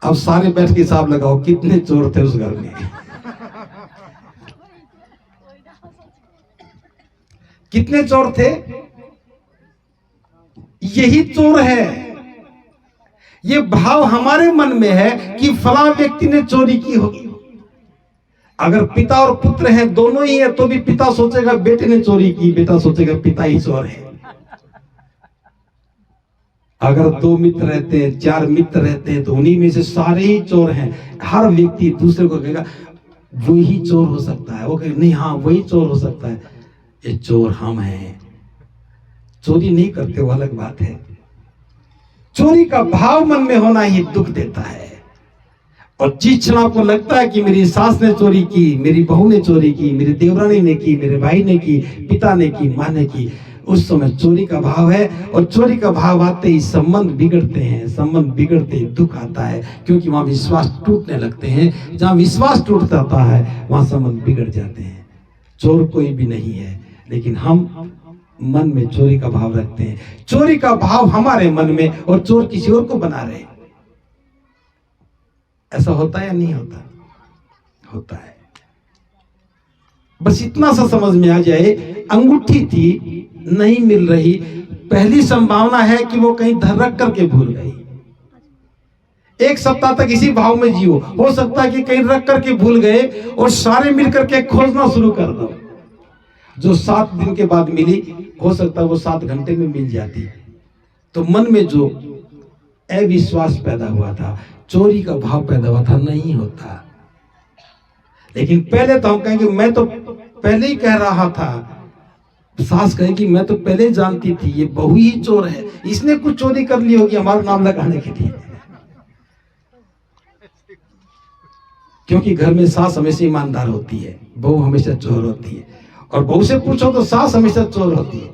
अब सारे बैठ के हिसाब लगाओ कितने चोर थे उस घर में। कितने चोर थे? यही चोर है। ये भाव हमारे मन में है कि फलां व्यक्ति ने चोरी की होगी। अगर पिता और पुत्र हैं, दोनों ही है, तो भी पिता सोचेगा बेटे ने चोरी की, बेटा सोचेगा पिता ही चोर है। अगर 2 मित्र रहते हैं, 4 मित्र रहते हैं, तो उन्हीं में से सारे ही चोर हैं। हर व्यक्ति दूसरे को कहेगा वो ही चोर हो सकता है, वो कहेगा नहीं हाँ वही चोर हो सकता है। ये चोर हम हैं। चोरी नहीं करते वो अलग बात है। चोरी का भाव मन में होना ही दुख देता है। और जिस क्षण आपको लगता है कि मेरी सास ने चोरी की, मेरी बहू ने चोरी की, मेरी देवरानी ने की, मेरे भाई ने की, पिता ने की, माँ ने की, उस समय चोरी का भाव है। और चोरी का भाव आते ही संबंध बिगड़ते हैं। संबंध बिगड़ते ही दुख आता है, क्योंकि वहां विश्वास टूटने लगते हैं। जहां विश्वास टूट जाता है वहां संबंध बिगड़ जाते हैं। चोर कोई भी नहीं है, लेकिन हम मन में चोरी का भाव रखते हैं। चोरी का भाव हमारे मन में, और चोर किसी और को बना रहे। ऐसा होता है या नहीं होता? होता है। बस इतना सा समझ में आ जाए, अंगूठी थी नहीं मिल रही, पहली संभावना है कि वो कहीं धर रख करके भूल गई। 1 सप्ताह तक इसी भाव में जियो। हो सकता है कि कहीं रख करके भूल गए और सारे मिलकर के खोजना शुरू कर दो। जो 7 दिन के बाद मिली, हो सकता है वो 7 घंटे में मिल जाती। तो मन में जो अविश्वास पैदा हुआ था, चोरी का भाव पैदा हुआ था, नहीं होता। लेकिन पहले तो हम कहेंगे मैं तो पहले ही कह रहा था। सास कहेगी मैं तो पहले जानती थी ये बहू ही चोर है, इसने कुछ चोरी कर ली होगी हमारा नाम लगाने के लिए। क्योंकि घर में सास हमेशा ईमानदार होती है, बहू हमेशा चोर होती है। और बहू से पूछो तो सास हमेशा चोर होती है।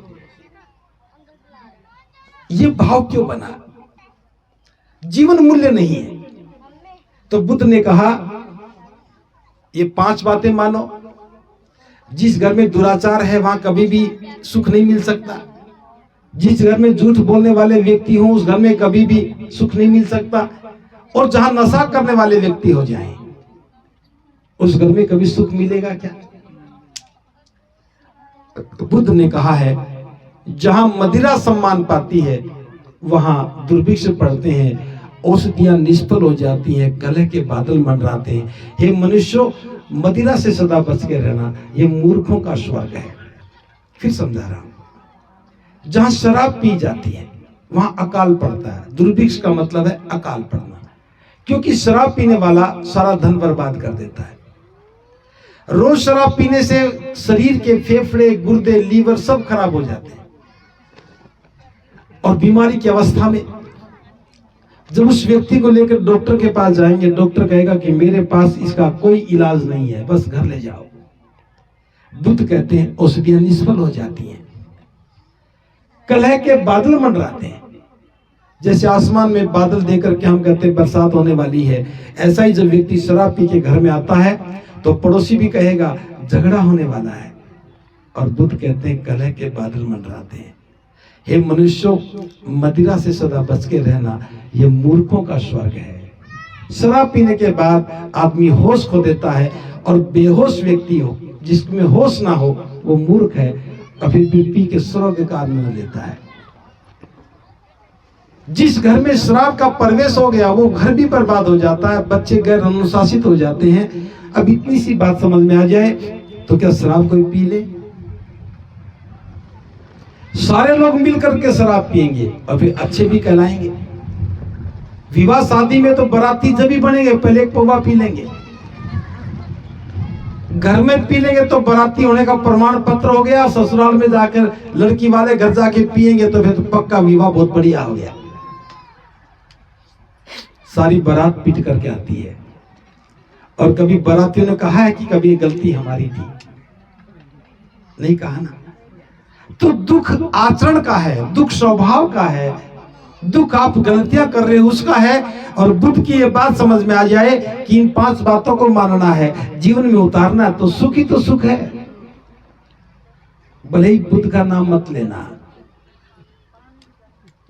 ये भाव क्यों बना? जीवन मूल्य नहीं है। तो बुद्ध ने कहा ये 5 बातें मानो। जिस घर में दुराचार है वहां कभी भी सुख नहीं मिल सकता। जिस घर में झूठ बोलने वाले व्यक्ति हो उस घर में कभी भी सुख नहीं मिल सकता। और जहां नशा करने वाले व्यक्ति हो जाएं उस घर में कभी सुख मिलेगा क्या? बुद्ध ने कहा है जहां मदिरा सम्मान पाती है वहां दुर्भिक्ष पड़ते हैं, औषधियां निष्फल हो जाती हैं, कलह के बादल मंडराते हैं। हे मनुष्यों, मदिरा से सदा बच के रहना ये मूर्खों का स्वर्ग है। फिर समझा रहा हूं, जहां शराब पी जाती है वहां अकाल पड़ता है। दुर्भिक्ष का मतलब है अकाल पड़ना, क्योंकि शराब पीने वाला सारा धन बर्बाद कर देता है। रोज शराब पीने से शरीर के फेफड़े, गुर्दे, लीवर सब खराब हो जाते हैं। और बीमारी की अवस्था में जब उस व्यक्ति को लेकर डॉक्टर के पास जाएंगे, डॉक्टर कहेगा कि मेरे पास इसका कोई इलाज नहीं है, बस घर ले जाओ। बुद्ध कहते हैं औषधियां निष्फल हो जाती हैं, कलह के बादल मंडराते हैं। जैसे आसमान में बादल देकर के हम कहते हैं बरसात होने वाली है, ऐसा ही जब व्यक्ति शराब पी के घर में आता है तो पड़ोसी भी कहेगा झगड़ा होने वाला है। और बुद्ध कहते हैं कलह के बादल मंडराते हैं। हे मनुष्यों, मदिरा से सदा बच के रहना यह मूर्खों का स्वर्ग है। शराब पीने के बाद आदमी होश खो देता है, और बेहोश व्यक्ति हो जिसमें होश ना हो वो मूर्ख है, और फिर पी के स्वर्ग का आनंद लेता है। जिस घर में शराब का प्रवेश हो गया वो घर भी बर्बाद हो जाता है, बच्चे गैर अनुशासित हो जाते हैं। अब इतनी सी बात समझ में आ जाए तो क्या शराब कोई पी ले? सारे लोग मिलकर के शराब पिएंगे और फिर अच्छे भी कहलाएंगे। विवाह शादी में तो बाराती जब भी बनेंगे पहले एक पौवा पी लेंगे। घर में पी लेंगे तो बाराती होने का प्रमाण पत्र हो गया। ससुराल में जाकर लड़की वाले घर जाके पिएंगे तो फिर तो पक्का विवाह बहुत बढ़िया हो गया। सारी बारात पीट करके आती है। और कभी बारातियों ने कहा है कि कभी गलती हमारी थी? नहीं कहा ना। तो दुख आचरण का है, दुख स्वभाव का है, दुख आप गलतियां कर रहे हो उसका है। और बुद्ध की ये बात समझ में आ जाए कि इन 5 बातों को मानना है, जीवन में उतारना है, तो सुख ही तो सुख है। भले ही बुद्ध का नाम मत लेना,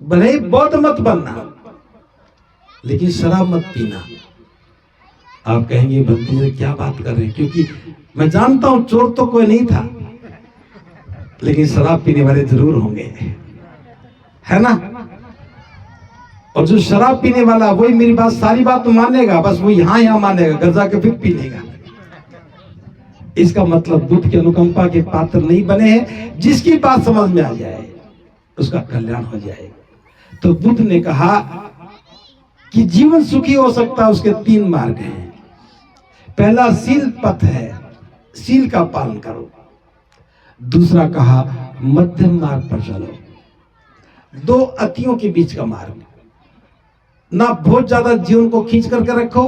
भले ही बौद्ध मत बनना, लेकिन शराब मत पीना। आप कहेंगे बंटी जी क्या बात कर रहे हैं, क्योंकि मैं जानता हूं चोर तो कोई नहीं था, लेकिन शराब पीने वाले जरूर होंगे, है ना। और जो शराब पीने वाला वही मेरी बात सारी बात तो मानेगा, बस वो यहाँ मानेगा, घर जाके फिर पी लेगा। इसका मतलब बुद्ध की अनुकंपा के पात्र नहीं बने हैं। जिसकी बात समझ में आ जाए उसका कल्याण हो जाएगा। तो बुद्ध ने कहा कि जीवन सुखी हो सकता है, उसके 3 मार्ग हैं। पहला शील पथ है, शील का पालन करो। दूसरा कहा मध्यम मार्ग पर चलो, 2 अतियों के बीच का मार्ग। ना बहुत ज्यादा जीवन को खींच करके रखो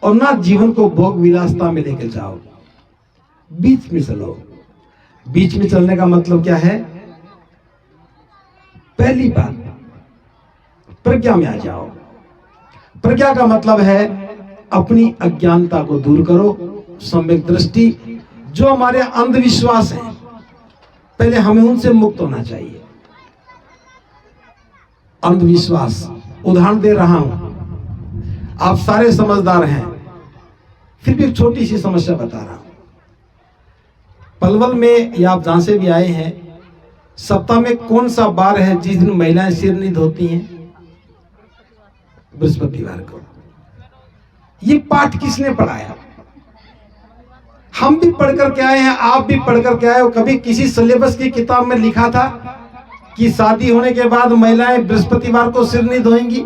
और ना जीवन को भोग विलासता में लेकर जाओ, बीच में चलो। बीच में चलने का मतलब क्या है? पहली बात, प्रज्ञा में आ जाओ। प्रज्ञा का मतलब है अपनी अज्ञानता को दूर करो, सम्यक दृष्टि। जो हमारे अंधविश्वास हैं पहले हमें उनसे मुक्त होना चाहिए। अंधविश्वास, उदाहरण दे रहा हूं, आप सारे समझदार हैं, फिर भी एक छोटी सी समस्या बता रहा हूं। पलवल में या आप जहां से भी आए हैं, सप्ताह में कौन सा बार है जिस दिन महिलाएं सिर नहीं धोती हैं? बृहस्पतिवार को। ये पाठ किसने पढ़ाया? हम भी पढ़ करके आए हैं, आप भी पढ़ करके आए हो। कभी किसी सिलेबस की किताब में लिखा था कि शादी होने के बाद महिलाएं बृहस्पतिवार को सिर नहीं धोएंगी?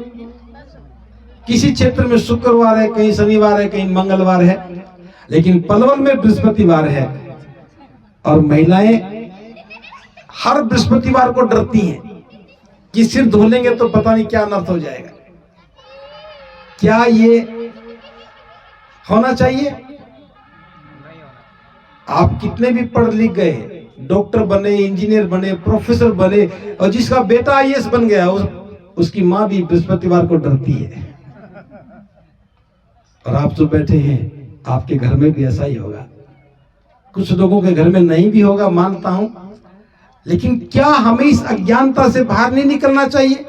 किसी क्षेत्र में शुक्रवार है, कहीं शनिवार है, कहीं मंगलवार है, लेकिन पलवल में बृहस्पतिवार है। और महिलाएं हर बृहस्पतिवार को डरती हैं कि सिर धो लेंगे तो पता नहीं क्या अनर्थ हो जाएगा। क्या ये होना चाहिए? आप कितने भी पढ़ लिख गए, डॉक्टर बने, इंजीनियर बने, प्रोफेसर बने, और जिसका बेटा आईएएस बन गया उसकी मां भी बृहस्पतिवार को डरती है। और आप जो बैठे हैं आपके घर में भी ऐसा ही होगा। कुछ लोगों के घर में नहीं भी होगा, मानता हूं, लेकिन क्या हमें इस अज्ञानता से बाहर नहीं निकलना चाहिए?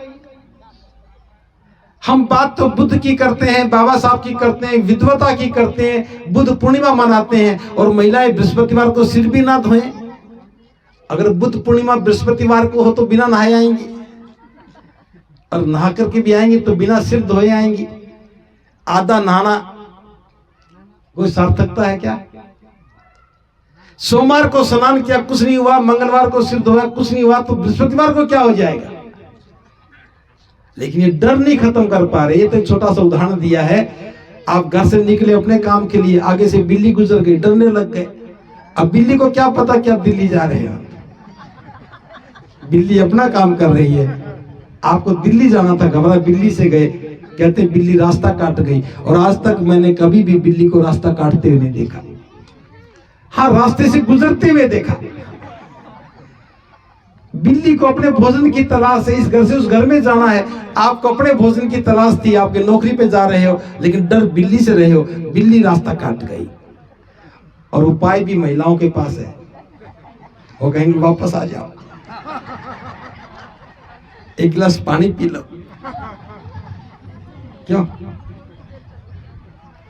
हम बात तो बुद्ध की करते हैं, बाबा साहब की करते हैं, विद्वता की करते हैं, बुद्ध पूर्णिमा मनाते हैं, और महिलाएं बृहस्पतिवार को सिर भी ना धोएं। अगर बुद्ध पूर्णिमा बृहस्पतिवार को हो तो बिना नहाए आएंगी, और नहा करके भी आएंगी तो बिना सिर धोए आएंगी। आधा नहाना कोई सार्थकता है क्या? सोमवार को स्नान किया, कुछ नहीं हुआ, मंगलवार को सिर धोया, कुछ नहीं हुआ, तो बृहस्पतिवार को क्या हो जाएगा? लेकिन ये डर नहीं खत्म कर पा रहे। ये तो एक छोटा सा उदाहरण दिया है। आप घर से निकले अपने काम के लिए, आगे से बिल्ली गुजर गई, डरने लग गए। अब बिल्ली को क्या पता कि आप दिल्ली जा रहे हैं? बिल्ली अपना काम कर रही है, आपको दिल्ली जाना था, घबरा बिल्ली से गए। कहते बिल्ली रास्ता काट गई। और आज तक मैंने कभी भी बिल्ली को रास्ता काटते हुए नहीं देखा। हाँ, रास्ते से गुजरते हुए देखा। बिल्ली को अपने भोजन की तलाश है, इस घर से उस घर में जाना है, आपको अपने भोजन की तलाश थी, आपके नौकरी पे जा रहे हो, लेकिन डर बिल्ली से रहे हो, बिल्ली रास्ता काट गई। और उपाय भी महिलाओं के पास है, वो कहेंगे वापस आ जाओ, एक गिलास पानी पी लो। क्यों?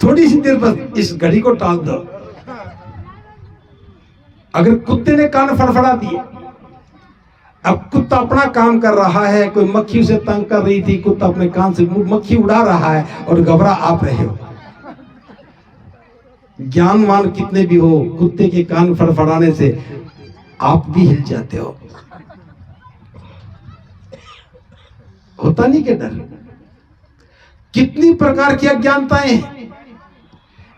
थोड़ी सी देर बस इस घड़ी को टाल दो। अगर कुत्ते ने कान फड़फड़ा दिए, अब कुत्ता अपना काम कर रहा है, कोई मक्खी उसे तंग कर रही थी, कुत्ता अपने कान से मक्खी उड़ा रहा है और घबरा आप रहे हो। ज्ञानवान कितने भी हो, कुत्ते के कान फड़फड़ाने से आप भी हिल जाते हो। होता नहीं क्या डर? कितनी प्रकार की अज्ञानताएं हैं।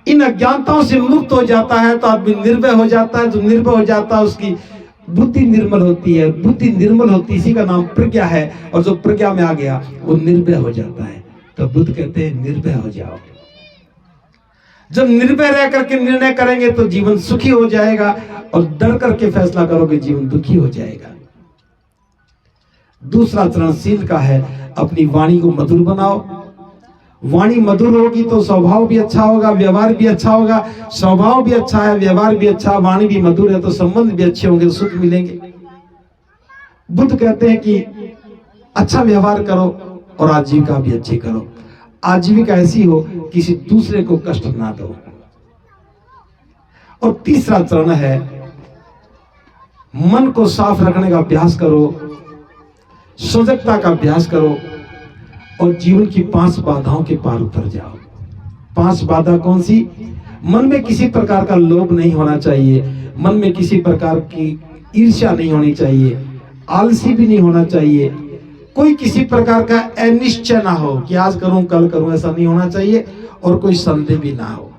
इन अज्ञानताओं से मुक्त हो जाता है तो आदमी निर्भय हो जाता है। जो निर्भय हो जाता है उसकी बुद्धि निर्मल होती है। बुद्धि निर्मल होती है, इसी का नाम प्रज्ञा है। और जो प्रज्ञा में आ गया वो निर्भय हो जाता है। तो बुद्ध कहते हैं निर्भय हो जाओ। जब निर्भय रह करके निर्णय करेंगे तो जीवन सुखी हो जाएगा, और डर करके फैसला करोगे जीवन दुखी हो जाएगा। दूसरा चरण शील का है, अपनी वाणी को मधुर बनाओ। वाणी मधुर होगी तो स्वभाव भी अच्छा होगा, व्यवहार भी अच्छा होगा। स्वभाव भी अच्छा है, व्यवहार भी अच्छा, वाणी भी मधुर है तो संबंध भी अच्छे होंगे, तो सुख मिलेंगे। बुद्ध कहते हैं कि अच्छा व्यवहार करो और आजीविका भी अच्छी करो। आजीविका ऐसी हो किसी दूसरे को कष्ट ना दो। और तीसरा चरण है मन को साफ रखने का अभ्यास करो। सजगता का अभ्यास करो और जीवन की 5 बाधाओं के पार उतर जाओ। 5 बाधा कौन सी? मन में किसी प्रकार का लोभ नहीं होना चाहिए, मन में किसी प्रकार की ईर्ष्या नहीं होनी चाहिए, आलसी भी नहीं होना चाहिए, कोई किसी प्रकार का अनिश्चय ना हो कि आज करूं कल करूं, ऐसा नहीं होना चाहिए, और कोई संदेह भी ना हो।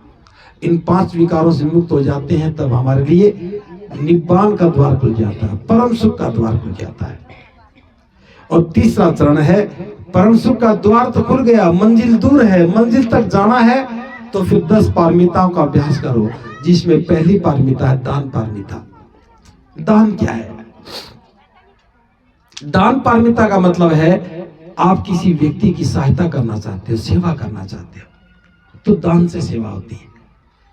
इन 5 विकारों से मुक्त हो जाते हैं तब हमारे लिए निब्बान का द्वार खुल जाता है, परम सुख का द्वार खुल जाता है। और तीसरा चरण है परम सुख का द्वार तो खुल गया, मंजिल दूर है, मंजिल तक जाना है तो फिर 10 पारमिताओं का अभ्यास करो, जिसमें पहली पारमिता है दान पारमिता। दान क्या है? दान पारमिता का मतलब है आप किसी व्यक्ति की सहायता करना चाहते हो, सेवा करना चाहते हो, तो दान से सेवा होती है,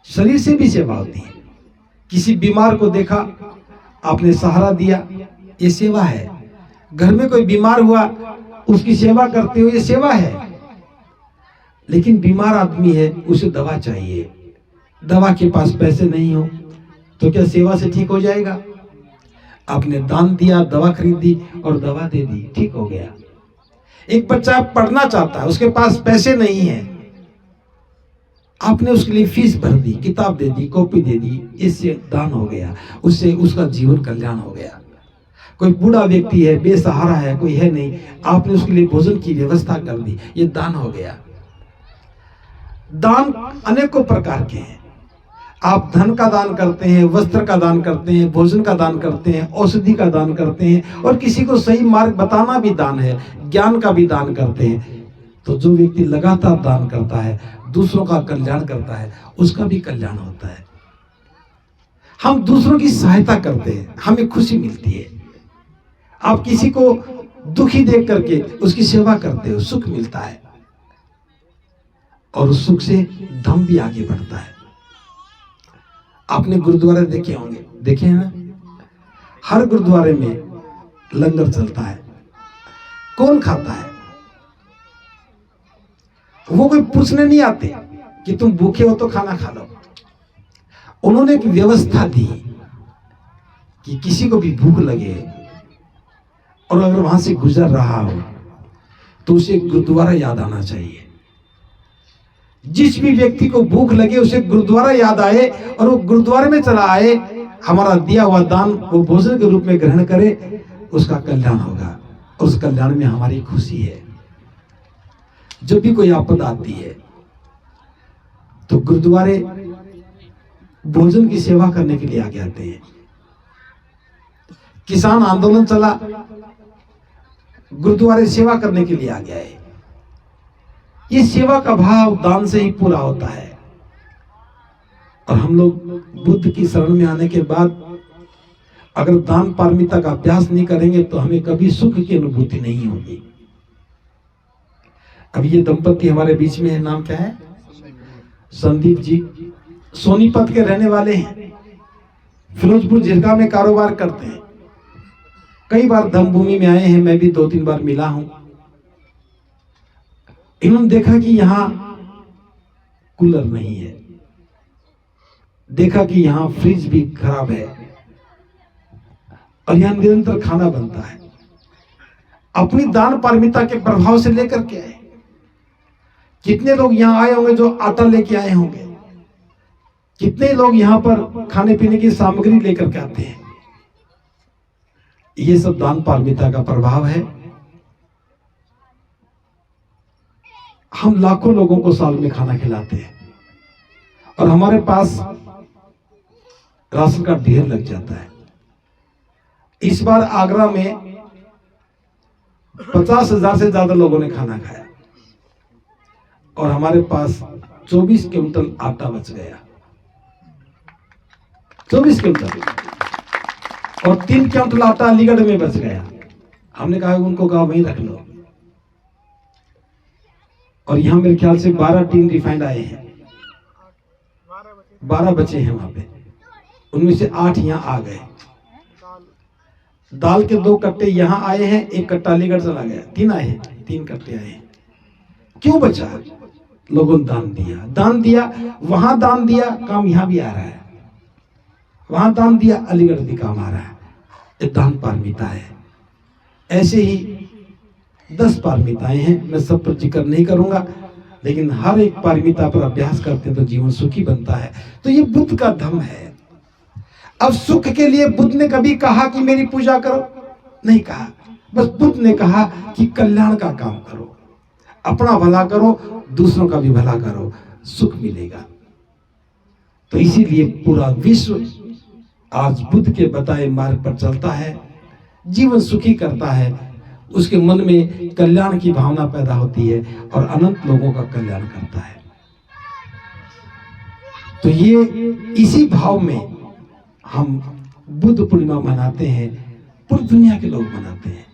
शरीर से भी सेवा होती है। किसी बीमार को देखा, आपने सहारा दिया, ये सेवा है। घर में कोई बीमार हुआ, उसकी सेवा करते हो, ये सेवा है। लेकिन बीमार आदमी है, उसे दवा चाहिए, दवा के पास पैसे नहीं हो, तो क्या सेवा से ठीक हो जाएगा? आपने दान दिया, दवा खरीदी और दवा दे दी, ठीक हो गया। एक बच्चा पढ़ना चाहता है, उसके पास पैसे नहीं है, आपने उसके लिए फीस भर दी, किताब दे दी, कॉपी दे दी, इससे दान हो गया, उससे उसका जीवन कल्याण हो गया। कोई बूढ़ा व्यक्ति है, बेसहारा है, कोई है नहीं, आपने उसके लिए भोजन की व्यवस्था कर दी, ये दान हो गया। दान अनेकों प्रकार के हैं। आप धन का दान करते हैं, वस्त्र का दान करते हैं, भोजन का दान करते हैं, औषधि का दान करते हैं, और किसी को सही मार्ग बताना भी दान है, ज्ञान का भी दान करते हैं। तो जो व्यक्ति लगातार दान करता है, दूसरों का कल्याण करता है, उसका भी कल्याण होता है। हम दूसरों की सहायता करते हैं, हमें खुशी मिलती है। आप किसी को दुखी देख करके उसकी सेवा करते हो, सुख मिलता है, और उस सुख से धम भी आगे बढ़ता है। आपने गुरुद्वारे देखे होंगे, देखे हैं ना? हर गुरुद्वारे में लंगर चलता है। कौन खाता है? वो कोई पूछने नहीं आते कि तुम भूखे हो तो खाना खा लो। उन्होंने एक व्यवस्था दी कि किसी को भी भूख लगे और अगर वहां से गुजर रहा हो तो उसे गुरुद्वारा याद आना चाहिए। जिस भी व्यक्ति को भूख लगे उसे गुरुद्वारा याद आए और वो गुरुद्वारे में चला आए, हमारा दिया हुआ दान वो भोजन के रूप में ग्रहण करे, उसका कल्याण होगा, और उस कल्याण में हमारी खुशी है। जब भी कोई आपद आती है तो गुरुद्वारे भोजन की सेवा करने के लिए आगे आते हैं। किसान आंदोलन चला, गुरुद्वारे सेवा करने के लिए आगे आए। ये सेवा का भाव दान से ही पूरा होता है। और हम लोग बुद्ध की शरण में आने के बाद अगर दान पारमिता का अभ्यास नहीं करेंगे तो हमें कभी सुख की अनुभूति नहीं होगी। अब ये दंपति हमारे बीच में है, नाम क्या है? संदीप जी, सोनीपत के रहने वाले हैं, फिरोजपुर जिरगा में कारोबार करते हैं। कई बार धम्मभूमि में आए हैं, मैं भी 2-3 बार मिला हूं। इन्होंने देखा कि यहां कूलर नहीं है, देखा कि यहां फ्रिज भी खराब है, और यहां निरंतर खाना बनता है। अपनी दान पारमिता के प्रभाव से लेकर के आए। कितने लोग यहां आए होंगे जो आटा लेके आए होंगे, कितने लोग यहां पर खाने पीने की सामग्री लेकर के आते हैं। ये सब दान पारमिता का प्रभाव है। हम लाखों लोगों को साल में खाना खिलाते हैं और हमारे पास राशन का ढेर लग जाता है। इस बार आगरा में 50,000 से ज्यादा लोगों ने खाना खाया और हमारे पास 24 क्विंटल आटा बच गया। 24 क्विंटल, और 3 क्विंटल आटा अलीगढ़ में बच गया। हमने कहा उनको कहा वहीं रख लो। और यहां मेरे ख्याल से 12 टीन रिफाइंड आए हैं, 12 बचे हैं वहां पे, उनमें से 8 यहां आ गए। दाल के 2 कट्टे यहां आए हैं, 1 कट्टा अलीगढ़ चला गया। 3 आए हैं, 3 कट्टे आए हैं। क्यों बचा? लोगों ने दान दिया। दान दिया, वहां दान दिया, काम यहां भी आ रहा है। वहां दान दिया, अलीगढ़ भी काम आ रहा है। ये दान पारमिता है। ऐसे ही 10 पारमिताएं हैं, मैं सब पर जिक्र नहीं करूंगा, लेकिन हर एक पारमिता पर अभ्यास करते हैं तो जीवन सुखी बनता है। तो ये बुद्ध का धर्म है। अब सुख के लिए बुद्ध ने कभी कहा कि मेरी पूजा करो, नहीं कहा। बस बुद्ध ने कहा कि कल्याण का काम करो, अपना भला करो, दूसरों का भी भला करो, सुख मिलेगा। तो इसीलिए पूरा विश्व आज बुद्ध के बताए मार्ग पर चलता है, जीवन सुखी करता है, उसके मन में कल्याण की भावना पैदा होती है और अनंत लोगों का कल्याण करता है। तो ये इसी भाव में हम बुद्ध पूर्णिमा मनाते हैं, पूरी दुनिया के लोग मनाते हैं।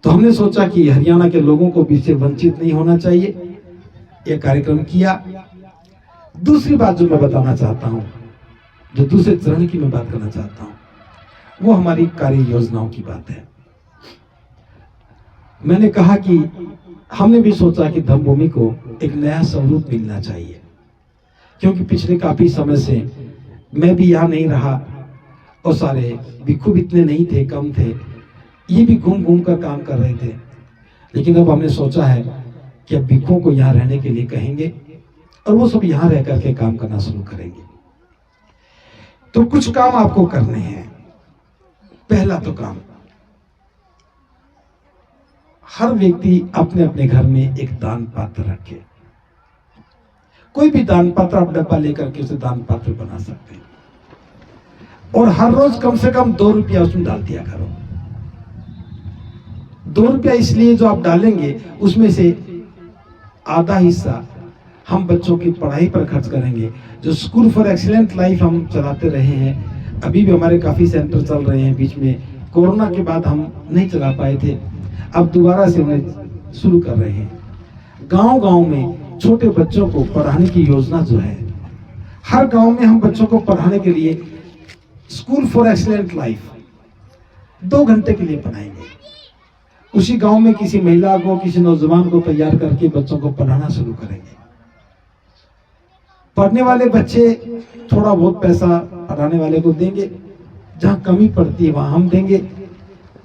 तो हमने सोचा कि हरियाणा के लोगों को भी इससे वंचित नहीं होना चाहिए, यह कार्यक्रम किया। दूसरी बात जो मैं बताना चाहता हूं, जो दूसरे चरण की मैं बात करना चाहता हूं, वो हमारी कार्य योजनाओं की बात है। मैंने कहा कि हमने भी सोचा कि धम्मभूमि को एक नया स्वरूप मिलना चाहिए, क्योंकि पिछले काफी समय से मैं भी यहाँ नहीं रहा और सारे भिक्षु भी इतने नहीं थे, कम थे, ये भी घूम घूम कर काम कर रहे थे। लेकिन अब हमने सोचा है कि अब भिक्षुओं को यहाँ रहने के लिए कहेंगे और वो सब यहाँ रह करके काम करना शुरू करेंगे। तो कुछ काम आपको करने हैं। पहला तो काम, हर व्यक्ति अपने अपने घर में एक दान पात्र रखे। कोई भी दान पात्र आप डब्बा लेकर के उसे दान पात्र बना सकते हैं और हर रोज कम से कम 2 रुपया उसमें डाल दिया करो। 2 रुपया इसलिए जो आप डालेंगे उसमें से आधा हिस्सा हम बच्चों की पढ़ाई पर खर्च करेंगे। जो स्कूल फॉर एक्सीलेंट लाइफ हम चलाते रहे हैं, अभी भी हमारे काफी सेंटर चल रहे हैं। बीच में कोरोना के बाद हम नहीं चला पाए थे, अब दोबारा से उन्हें शुरू कर रहे हैं। गांव गांव में छोटे बच्चों को पढ़ाने की योजना जो है, हर गांव में हम बच्चों को पढ़ाने के लिए स्कूल फॉर एक्सीलेंट लाइफ 2 घंटे के लिए पढ़ाएंगे। उसी गांव में किसी महिला को, किसी नौजवान को तैयार करके बच्चों को पढ़ाना शुरू करेंगे। पढ़ने वाले बच्चे थोड़ा बहुत पैसा पढ़ाने वाले को देंगे, जहां कमी पड़ती है वहां हम देंगे,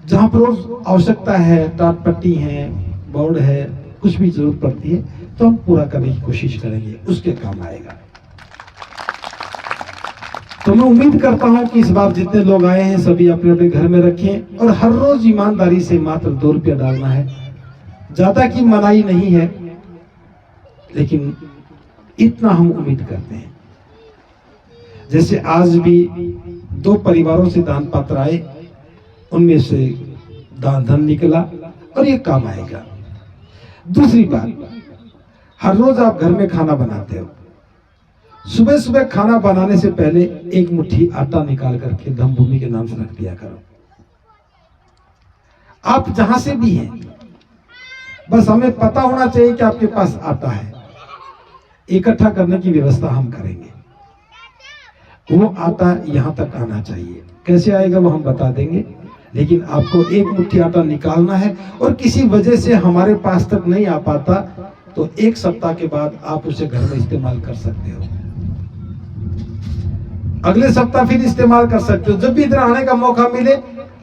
जहां पर आवश्यकता है, टाट पट्टी है, बोर्ड है, कुछ भी जरूरत पड़ती है तो हम पूरा करने की कोशिश करेंगे, उसके काम आएगा। तो मैं उम्मीद करता हूं कि इस बार जितने लोग आए हैं सभी अपने अपने घर में रखें और हर रोज ईमानदारी से मात्र 2 रुपया डालना है। ज्यादा की मनाही नहीं है, लेकिन इतना हम उम्मीद करते हैं। जैसे आज भी 2 परिवारों से दान पात्र आए, उनमें से दान धन निकला और ये काम आएगा। दूसरी बात, हर रोज आप घर में खाना बनाते हो, सुबह सुबह खाना बनाने से पहले 1 मुट्ठी आटा निकाल करके धम्मभूमि के नाम से रख दिया करो। आप जहां से भी हैं, बस हमें पता होना चाहिए कि आपके पास आटा है, इकट्ठा करने की व्यवस्था हम करेंगे। वो आटा यहां तक आना चाहिए, कैसे आएगा वो हम बता देंगे, लेकिन आपको 1 मुट्ठी आटा निकालना है। और किसी वजह से हमारे पास तक नहीं आ पाता तो 1 सप्ताह के बाद आप उसे घर में इस्तेमाल कर सकते हो, अगले सप्ताह फिर इस्तेमाल कर सकते हो। जब भी इधर आने का मौका मिले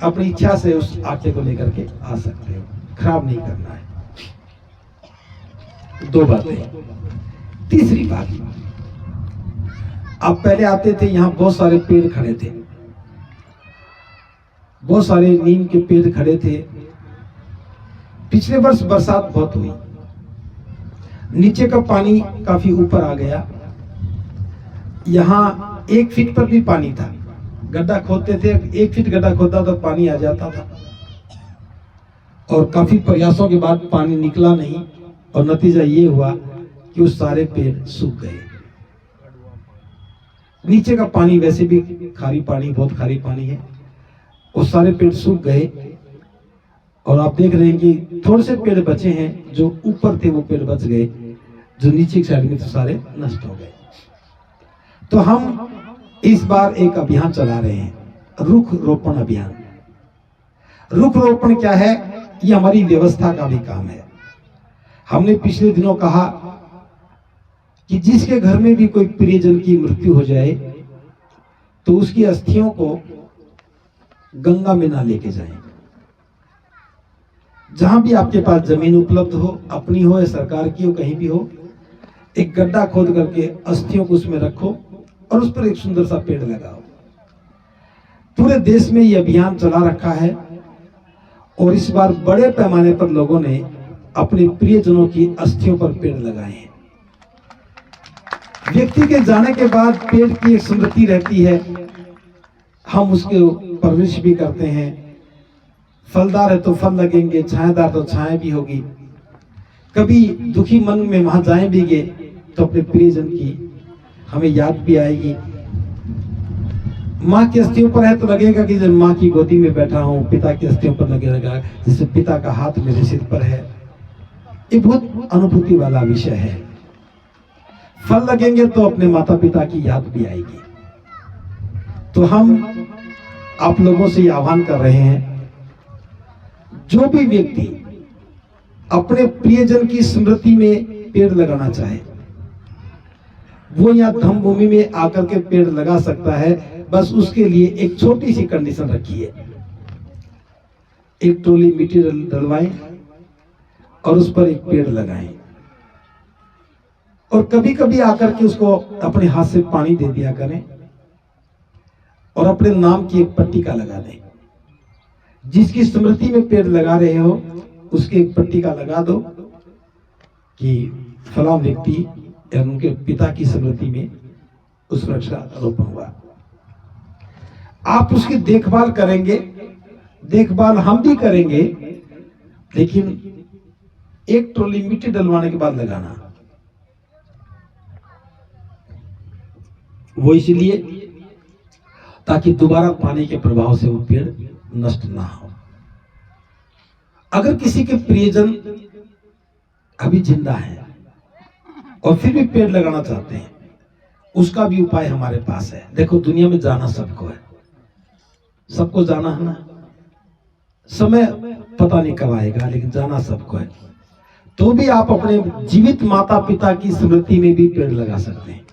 अपनी इच्छा से उस आटे को लेकर के आ सकते हो, खराब नहीं करना है। 2 बातें। तीसरी बात, आप पहले आते थे, यहां बहुत सारे पेड़ खड़े थे, बहुत सारे नीम के पेड़ खड़े थे। पिछले वर्ष बरसात बहुत हुई, नीचे का पानी काफी ऊपर आ गया, यहां 1 फीट पर भी पानी था। गड्ढा खोदते थे, 1 फीट गड्ढा खोदा तो पानी आ जाता था और काफी प्रयासों के बाद पानी निकला नहीं और नतीजा ये हुआ कि उस सारे पेड़ सूख गए। नीचे का पानी वैसे भी खारी पानी, बहुत खारी पानी है, वो सारे पेड़ सूख गए और आप देख रहे हैं कि थोड़े से पेड़ बचे हैं, जो ऊपर थे वो पेड़ बच गए, जो नीचे की साइड में तो सारे नष्ट हो गए। तो हम इस बार एक अभियान चला रहे हैं, रुख रोपण अभियान। रुख रोपण क्या है? ये हमारी व्यवस्था का भी काम है। हमने पिछले दिनों कहा कि जिसके घर में भी कोई प्रियजन की मृत्यु हो जाए तो उसकी अस्थियों को गंगा में ना लेके जाएं। जहां भी आपके पास जमीन उपलब्ध हो, अपनी हो या सरकार की हो, कहीं भी हो, एक गड्ढा खोद करके अस्थियों को उसमें रखो और उस पर एक सुंदर सा पेड़ लगाओ। पूरे देश में यह अभियान चला रखा है और इस बार बड़े पैमाने पर लोगों ने अपने प्रियजनों की अस्थियों पर पेड़ लगाए हैं। व्यक्ति के जाने के बाद पेड़ की एक स्मृति रहती है, हम उसके परवरिश भी करते हैं। फलदार है तो फल लगेंगे, छायादार तो छाया भी होगी। कभी दुखी मन में वहां जाए भी गए तो अपने प्रियजन की हमें याद भी आएगी। माँ की अस्थियों पर है तो लगेगा कि जब माँ की गोदी में बैठा हूं, पिता की अस्थियों पर लगेगा जैसे पिता का हाथ मेरे सिर पर है। ये बहुत अनुभूति वाला विषय है। फल लगेंगे तो अपने माता पिता की याद भी आएगी। तो हम आप लोगों से आह्वान कर रहे हैं, जो भी व्यक्ति अपने प्रियजन की स्मृति में पेड़ लगाना चाहे वो यहाँ धम्म भूमि में आकर के पेड़ लगा सकता है। बस उसके लिए एक छोटी सी कंडीशन रखी है, एक टोली मिट्टी डलवाएं और उस पर एक पेड़ लगाएं और कभी कभी आकर के उसको अपने हाथ से पानी दे दिया करें और अपने नाम की एक पट्टिका लगा दें। जिसकी स्मृति में पेड़ लगा रहे हो उसकी एक पट्टिका लगा दो कि फलां व्यक्ति या उनके पिता की स्मृति में उस वृक्ष का रोपण हुआ। आप उसकी देखभाल करेंगे, देखभाल हम भी करेंगे, लेकिन एक ट्रॉली मिट्टी डलवाने के बाद लगाना। वो इसलिए ताकि दोबारा पानी के प्रभाव से वो पेड़ नष्ट ना हो। अगर किसी के प्रियजन अभी जिंदा है और फिर भी पेड़ लगाना चाहते हैं, उसका भी उपाय हमारे पास है। देखो, दुनिया में जाना सबको है, सबको जाना है ना। समय पता नहीं कब आएगा, लेकिन जाना सबको है। तो भी आप अपने जीवित माता पिता की स्मृति में भी पेड़ लगा सकते हैं।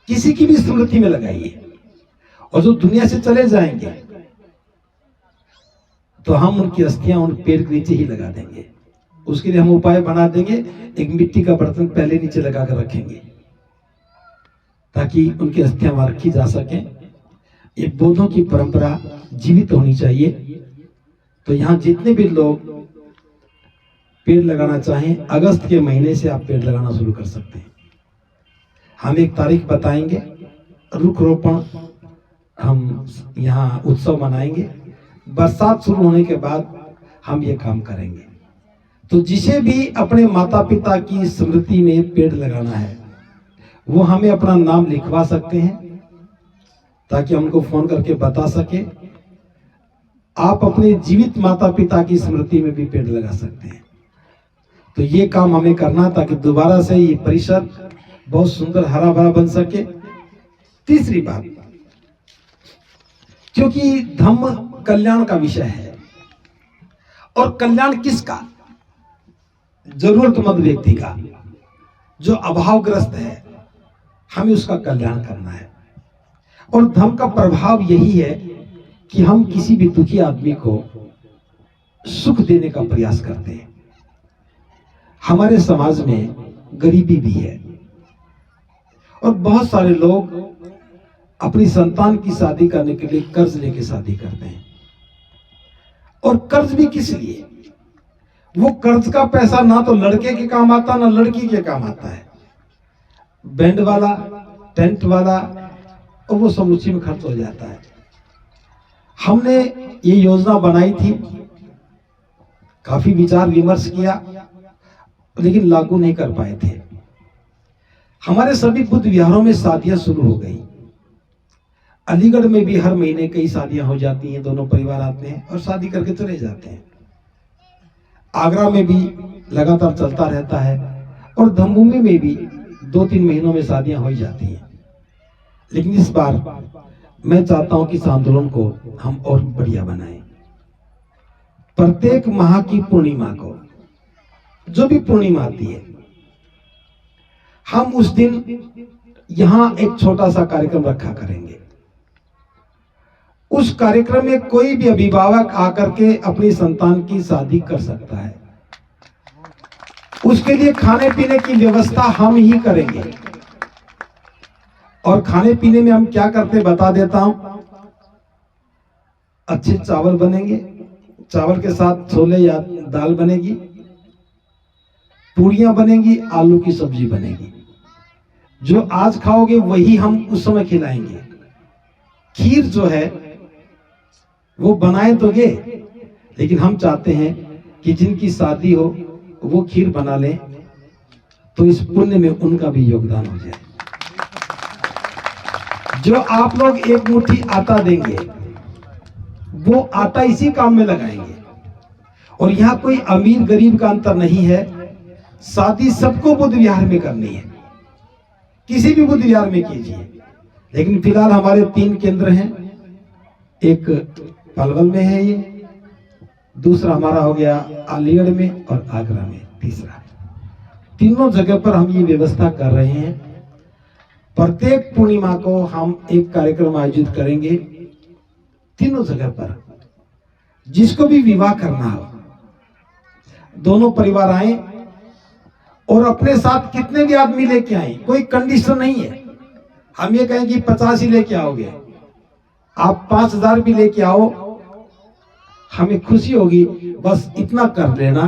किसी की भी स्मृति में लगाइए। और जो दुनिया से चले जाएंगे तो हम उनकी अस्थियां उन पेड़ के नीचे ही लगा देंगे। उसके लिए हम उपाय बना देंगे, एक मिट्टी का बर्तन पहले नीचे लगा कर रखेंगे ताकि उनकी अस्थियां वहां रखी जा सके। ये बौद्धों की परंपरा जीवित होनी चाहिए। तो यहाँ जितने भी लोग पेड़ लगाना चाहें, अगस्त के महीने से आप पेड़ लगाना शुरू कर सकते हैं। हम एक तारीख बताएंगे, रुख रोपण हम यहाँ उत्सव मनाएंगे। बरसात शुरू होने के बाद हम ये काम करेंगे। तो जिसे भी अपने माता पिता की स्मृति में पेड़ लगाना है वो हमें अपना नाम लिखवा सकते हैं ताकि हम उनको फोन करके बता सके। आप अपने जीवित माता पिता की स्मृति में भी पेड़ लगा सकते हैं। तो ये काम हमें करना ताकि दोबारा से ये परिसर बहुत सुंदर हरा भरा बन सके। तीसरी बात, क्योंकि धम्म कल्याण का विषय है और कल्याण किसका? जरूरतमंद व्यक्ति का, जो अभावग्रस्त है, हमें उसका कल्याण करना है। और धम्म का प्रभाव यही है कि हम किसी भी दुखी आदमी को सुख देने का प्रयास करते हैं। हमारे समाज में गरीबी भी है और बहुत सारे लोग अपनी संतान की शादी करने के लिए कर्ज लेके शादी करते हैं। और कर्ज भी किस लिए? वो कर्ज का पैसा ना तो लड़के के काम आता ना लड़की के काम आता है। बैंड वाला, टेंट वाला, और वो सब उसी में खर्च हो जाता है। हमने ये योजना बनाई थी, काफी विचार विमर्श किया, लेकिन लागू नहीं कर पाए थे। हमारे सभी बुद्ध विहारों में शादियां शुरू हो गई। अलीगढ़ में भी हर महीने कई शादियां हो जाती हैं। दोनों परिवार आते हैं और शादी करके चले जाते हैं। आगरा में भी लगातार चलता रहता है और धम्मभूमि में भी 2-3 महीनों में शादियां हो जाती हैं। लेकिन इस बार मैं चाहता हूं कि इस आंदोलन को हम और बढ़िया बनाएं। प्रत्येक माह की पूर्णिमा को, जो भी पूर्णिमा आती है, हम उस दिन यहां एक छोटा सा कार्यक्रम रखा करेंगे। उस कार्यक्रम में कोई भी अभिभावक आकर के अपनी संतान की शादी कर सकता है। उसके लिए खाने पीने की व्यवस्था हम ही करेंगे। और खाने पीने में हम क्या करते बता देता हूं। अच्छे चावल बनेंगे, चावल के साथ छोले या दाल बनेगी, पूड़ियां बनेगी, आलू की सब्जी बनेगी। जो आज खाओगे वही हम उस समय खिलाएंगे। खीर जो है वो बनाए दोगे, लेकिन हम चाहते हैं कि जिनकी शादी हो वो खीर बना लें, तो इस पुण्य में उनका भी योगदान हो जाए। जो आप लोग एक मुट्ठी आटा देंगे, वो आटा इसी काम में लगाएंगे। और यहां कोई अमीर गरीब का अंतर नहीं है। शादी सबको बुद्ध विहार में करनी है, किसी भी बुद्ध विहार में कीजिए। लेकिन फिलहाल हमारे 3 केंद्र हैं। एक पलवल में है, ये दूसरा हमारा हो गया अलीगढ़ में और आगरा में, तीसरा। तीनों जगह पर हम ये व्यवस्था कर रहे हैं। प्रत्येक पूर्णिमा को हम एक कार्यक्रम आयोजित करेंगे तीनों जगह पर। जिसको भी विवाह करना हो, दोनों परिवार आए और अपने साथ कितने भी आदमी लेके आए, कोई कंडीशन नहीं है। हम ये कहें कि 50 ही लेके आओगे, आप 5000 भी लेके आओ, हमें खुशी होगी। बस इतना कर लेना,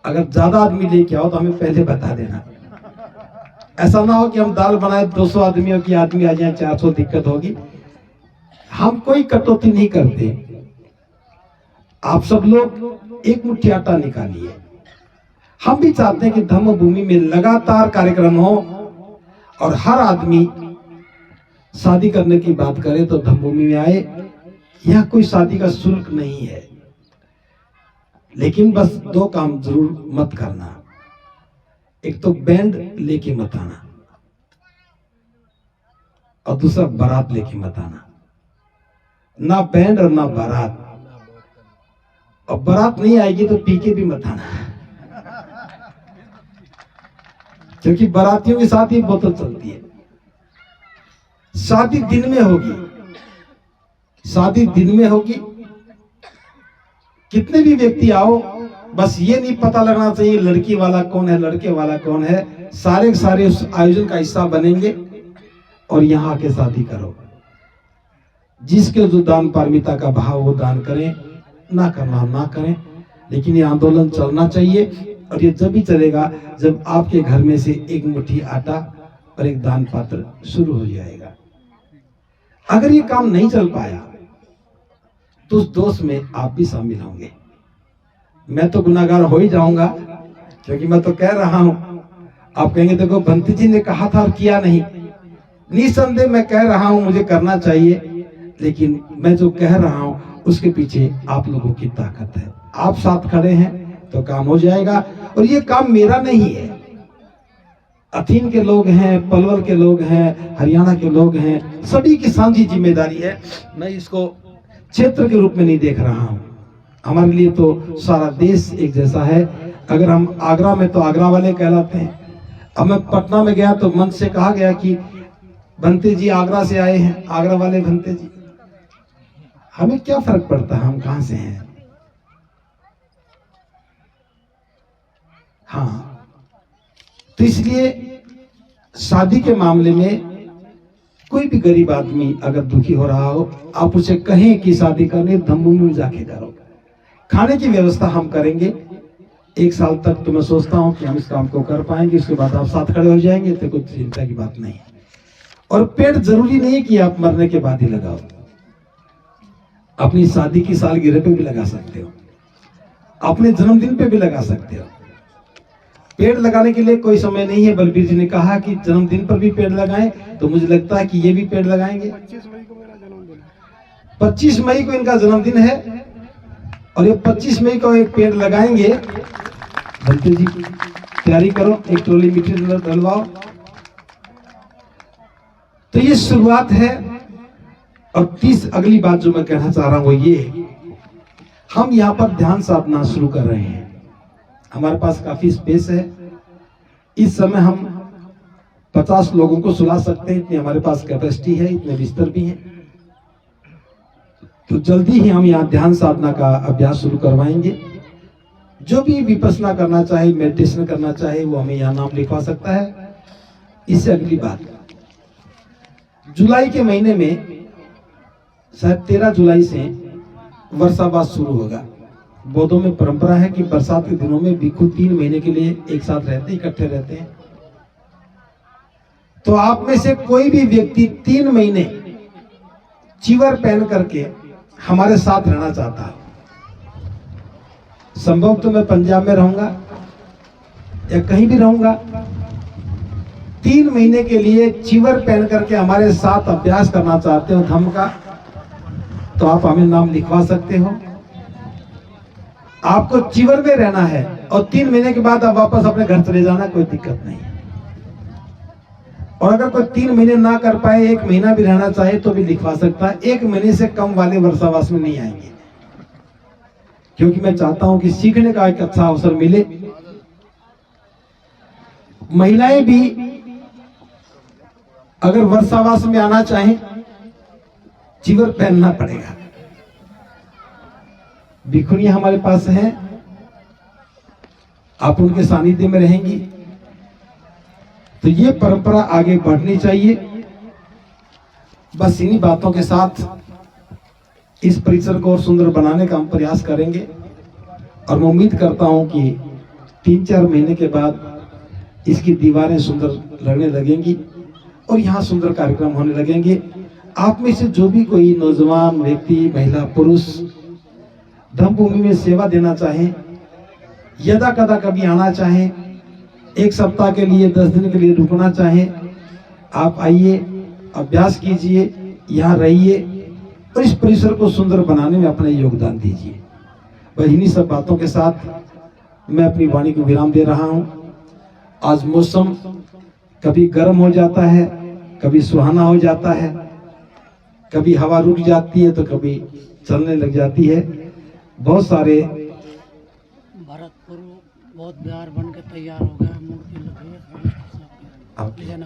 अगर ज्यादा आदमी लेके आओ तो हमें पहले बता देना। ऐसा ना हो कि हम दाल बनाए 200 आदमियों की आदमी आ जाए, 400 दिक्कत होगी। हम कोई कटौती नहीं करते। आप सब लोग एक मुट्ठी आटा निकालिए। हम भी चाहते हैं कि धम्म भूमि में लगातार कार्यक्रम हो और हर आदमी शादी करने की बात करे तो धम्म भूमि में आए। यहां कोई शादी का शुल्क नहीं है, लेकिन बस 2 काम जरूर मत करना। एक तो बैंड लेके मत आना, और दूसरा बारात लेके मत आना। ना बैंड और ना बारात। और बारात नहीं आएगी तो पी के भी मत आना, क्योंकि बारातियों के साथ ही बोतल चलती है। शादी दिन में होगी, शादी दिन में होगी। कितने भी व्यक्ति आओ, बस ये नहीं पता लगना चाहिए लड़की वाला कौन है, लड़के वाला कौन है। सारे के सारे उस आयोजन का हिस्सा बनेंगे और यहाँ आके शादी करो। जिसके जो दान पारमिता का भाव वो दान करें, ना करना ना करें, लेकिन ये आंदोलन चलना चाहिए। और ये जब भी चलेगा जब आपके घर में से एक मुट्ठी आटा और एक दान पात्र शुरू हो जाएगा। अगर ये काम नहीं चल पाया तो उस दोष में आप भी शामिल होंगे। मैं तो गुनाहगार हो ही जाऊंगा, क्योंकि मैं तो कह रहा हूं। आप कहेंगे देखो बंती जी ने कहा था और किया नहीं। निसंदेह मैं कह रहा हूं मुझे करना चाहिए, लेकिन मैं जो कह रहा हूं उसके पीछे आप लोगों की ताकत है। आप साथ खड़े हैं तो काम हो जाएगा। और ये काम मेरा नहीं है, अथीन के लोग हैं, पलवल के लोग हैं, हरियाणा के लोग हैं, सभी की साझी जिम्मेदारी है। मैं इसको क्षेत्र के रूप में नहीं देख रहा हूं। हमारे लिए तो सारा देश एक जैसा है। अगर हम आगरा में तो आगरा वाले कहलाते हैं। अब मैं पटना में गया तो मंच से कहा गया कि भंते जी आगरा से आए हैं, आगरा वाले भंते जी। हमें क्या फर्क पड़ता है हम कहां से हैं। हाँ, तो इसलिए शादी के मामले में कोई भी गरीब आदमी अगर दुखी हो रहा हो, आप उसे कहें कि शादी करनी धम्म में जाके करो। खाने की व्यवस्था हम करेंगे। 1 साल तक तो मैं सोचता हूं कि हम इस काम को कर पाएंगे। उसके बाद आप साथ खड़े हो जाएंगे तो कुछ चिंता की बात नहीं है। और पेड़ जरूरी नहीं कि आप मरने के बाद ही लगाओ, अपनी शादी की सालगिरह पे भी लगा सकते हो, अपने जन्मदिन पे भी लगा सकते हो। पेड़ लगाने के लिए कोई समय नहीं है। बलबीर जी ने कहा कि जन्मदिन पर भी पेड़ लगाएं, तो मुझे लगता है कि ये भी पेड़ लगाएंगे। 25 मई को इनका जन्मदिन है और ये 25 मई को एक पेड़ लगाएंगे। बलबीर जी तैयारी करो, एक ट्रॉली मिट्टी डलवाओ। तो ये शुरुआत है। और 30 अगली बात जो मैं कहना चाह रहा हूं वो ये, हम यहाँ पर ध्यान साधना शुरू कर रहे हैं। हमारे पास काफी स्पेस है। इस समय हम 50 लोगों को सुला सकते हैं, इतनी हमारे पास कैपेसिटी है, इतने बिस्तर भी हैं। तो जल्दी ही हम यहाँ ध्यान साधना का अभ्यास शुरू करवाएंगे। जो भी विपස්සना करना चाहे, मेडिटेशन करना चाहे, वो हमें यहाँ नाम लिखवा सकता है। इससे अगली बात, जुलाई के महीने में शायद 13 जुलाई से वर्षावास शुरू होगा। बौद्धों में परंपरा है कि बरसात के दिनों में भिक्षु 3 महीने के लिए एक साथ रहते हैं, इकट्ठे रहते हैं। तो आप में से कोई भी व्यक्ति 3 महीने चीवर पहन करके हमारे साथ रहना चाहता है। संभव तो मैं पंजाब में रहूंगा या कहीं भी रहूंगा, 3 महीने के लिए चीवर पहन करके हमारे साथ अभ्यास करना चाहते हो धम्म का, तो आप हमें नाम लिखवा सकते हो। आपको चीवर में रहना है और 3 महीने के बाद आप वापस अपने घर चले जाना, कोई दिक्कत नहीं है। और अगर कोई 3 महीने ना कर पाए, 1 महीना भी रहना चाहे तो भी लिखवा सकता है। 1 महीने से कम वाले वर्षावास में नहीं आएंगे, क्योंकि मैं चाहता हूं कि सीखने का एक अच्छा अवसर मिले। महिलाएं भी अगर वर्षावास में आना चाहें, चीवर पहनना पड़ेगा। भिक्षुणियां हमारे पास हैं, आप उनके सानिध्य में रहेंगी, तो ये परंपरा आगे बढ़नी चाहिए। बस इन्हीं बातों के साथ इस परिसर को और सुंदर बनाने का हम प्रयास करेंगे। और मैं उम्मीद करता हूं कि 3-4 महीने के बाद इसकी दीवारें सुंदर लगने लगेंगी और यहाँ सुंदर कार्यक्रम होने लगेंगे। आप में से जो भी कोई नौजवान व्यक्ति, महिला, पुरुष धम्म भूमि में सेवा देना चाहें, यदा कदा कभी आना चाहें, 1 सप्ताह के लिए, 10 दिन के लिए रुकना चाहें, आप आइए, अभ्यास कीजिए, यहाँ रहिए और इस परिसर को सुंदर बनाने में अपना योगदान दीजिए। बस इन्हीं सब बातों के साथ मैं अपनी वाणी को विराम दे रहा हूँ। आज मौसम कभी गर्म हो जाता है, कभी सुहाना हो जाता है, कभी हवा रुक जाती है तो कभी चलने लग जाती है। बहुत सारे भरतपुर बहुत बिहार बन के तैयार हो गया, मूर्ति लगी है।